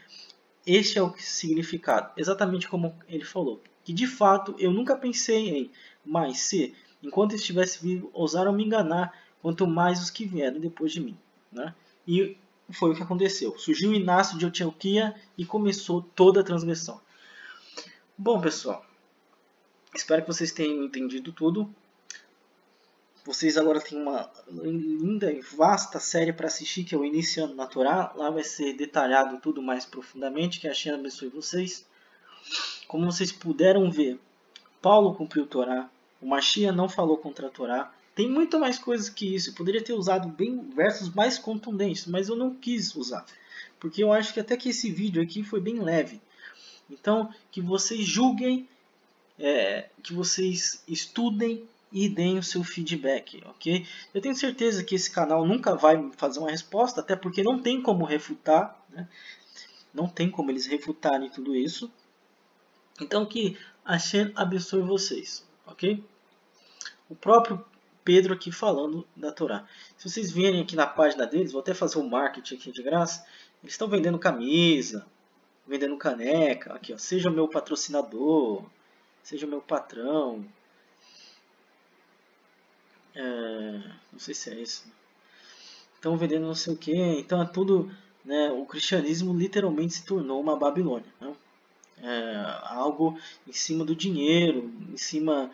este é o significado, exatamente como ele falou, que de fato eu nunca pensei em, mas se, enquanto estivesse vivo, ousaram me enganar, quanto mais os que vieram depois de mim. Né? E foi o que aconteceu. Surgiu Inácio de Antioquia e começou toda a transgressão. Bom, pessoal, espero que vocês tenham entendido tudo. Vocês agora têm uma linda e vasta série para assistir, que é o Iniciando na Torá. Lá vai ser detalhado tudo mais profundamente. Que a Hashem abençoe vocês. Como vocês puderam ver, Paulo cumpriu a Torá. O Mashiach não falou contra a Torá. Tem muito mais coisas que isso. Eu poderia ter usado bem versos mais contundentes, mas eu não quis usar. Porque eu acho que até que esse vídeo aqui foi bem leve. Então, que vocês julguem, que vocês estudem e deem o seu feedback, ok? Eu tenho certeza que esse canal nunca vai fazer uma resposta, até porque não tem como refutar, né? Não tem como eles refutarem tudo isso. Então que Hashem abençoe vocês, ok? O próprio Pedro aqui falando da Torá. Se vocês virem aqui na página deles, vou até fazer um marketing aqui de graça, eles estão vendendo camisa, vendendo caneca, aqui ó, seja meu patrocinador, seja meu patrão, não sei se é isso, estão vendendo não sei o que, então é tudo, né, o cristianismo literalmente se tornou uma Babilônia, né? Algo em cima do dinheiro, em cima,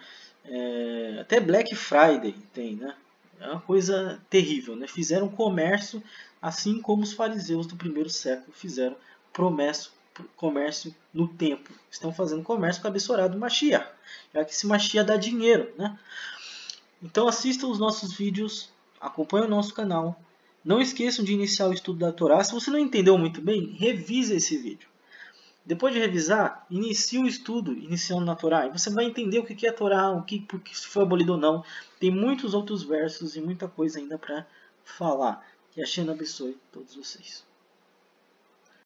até Black Friday tem, né? É uma coisa terrível, né? Fizeram comércio assim como os fariseus do primeiro século fizeram comércio no templo. Estão fazendo comércio com a abençoada do Mashiach, já que esse Mashiach dá dinheiro, né? Então assistam os nossos vídeos, acompanhem o nosso canal. Não esqueçam de iniciar o estudo da Torá. Se você não entendeu muito bem, revise esse vídeo. Depois de revisar, inicie o estudo iniciando na Torá. E você vai entender o que é a Torá, se foi abolido ou não. Tem muitos outros versos e muita coisa ainda para falar. Que a Hashem abençoe todos vocês.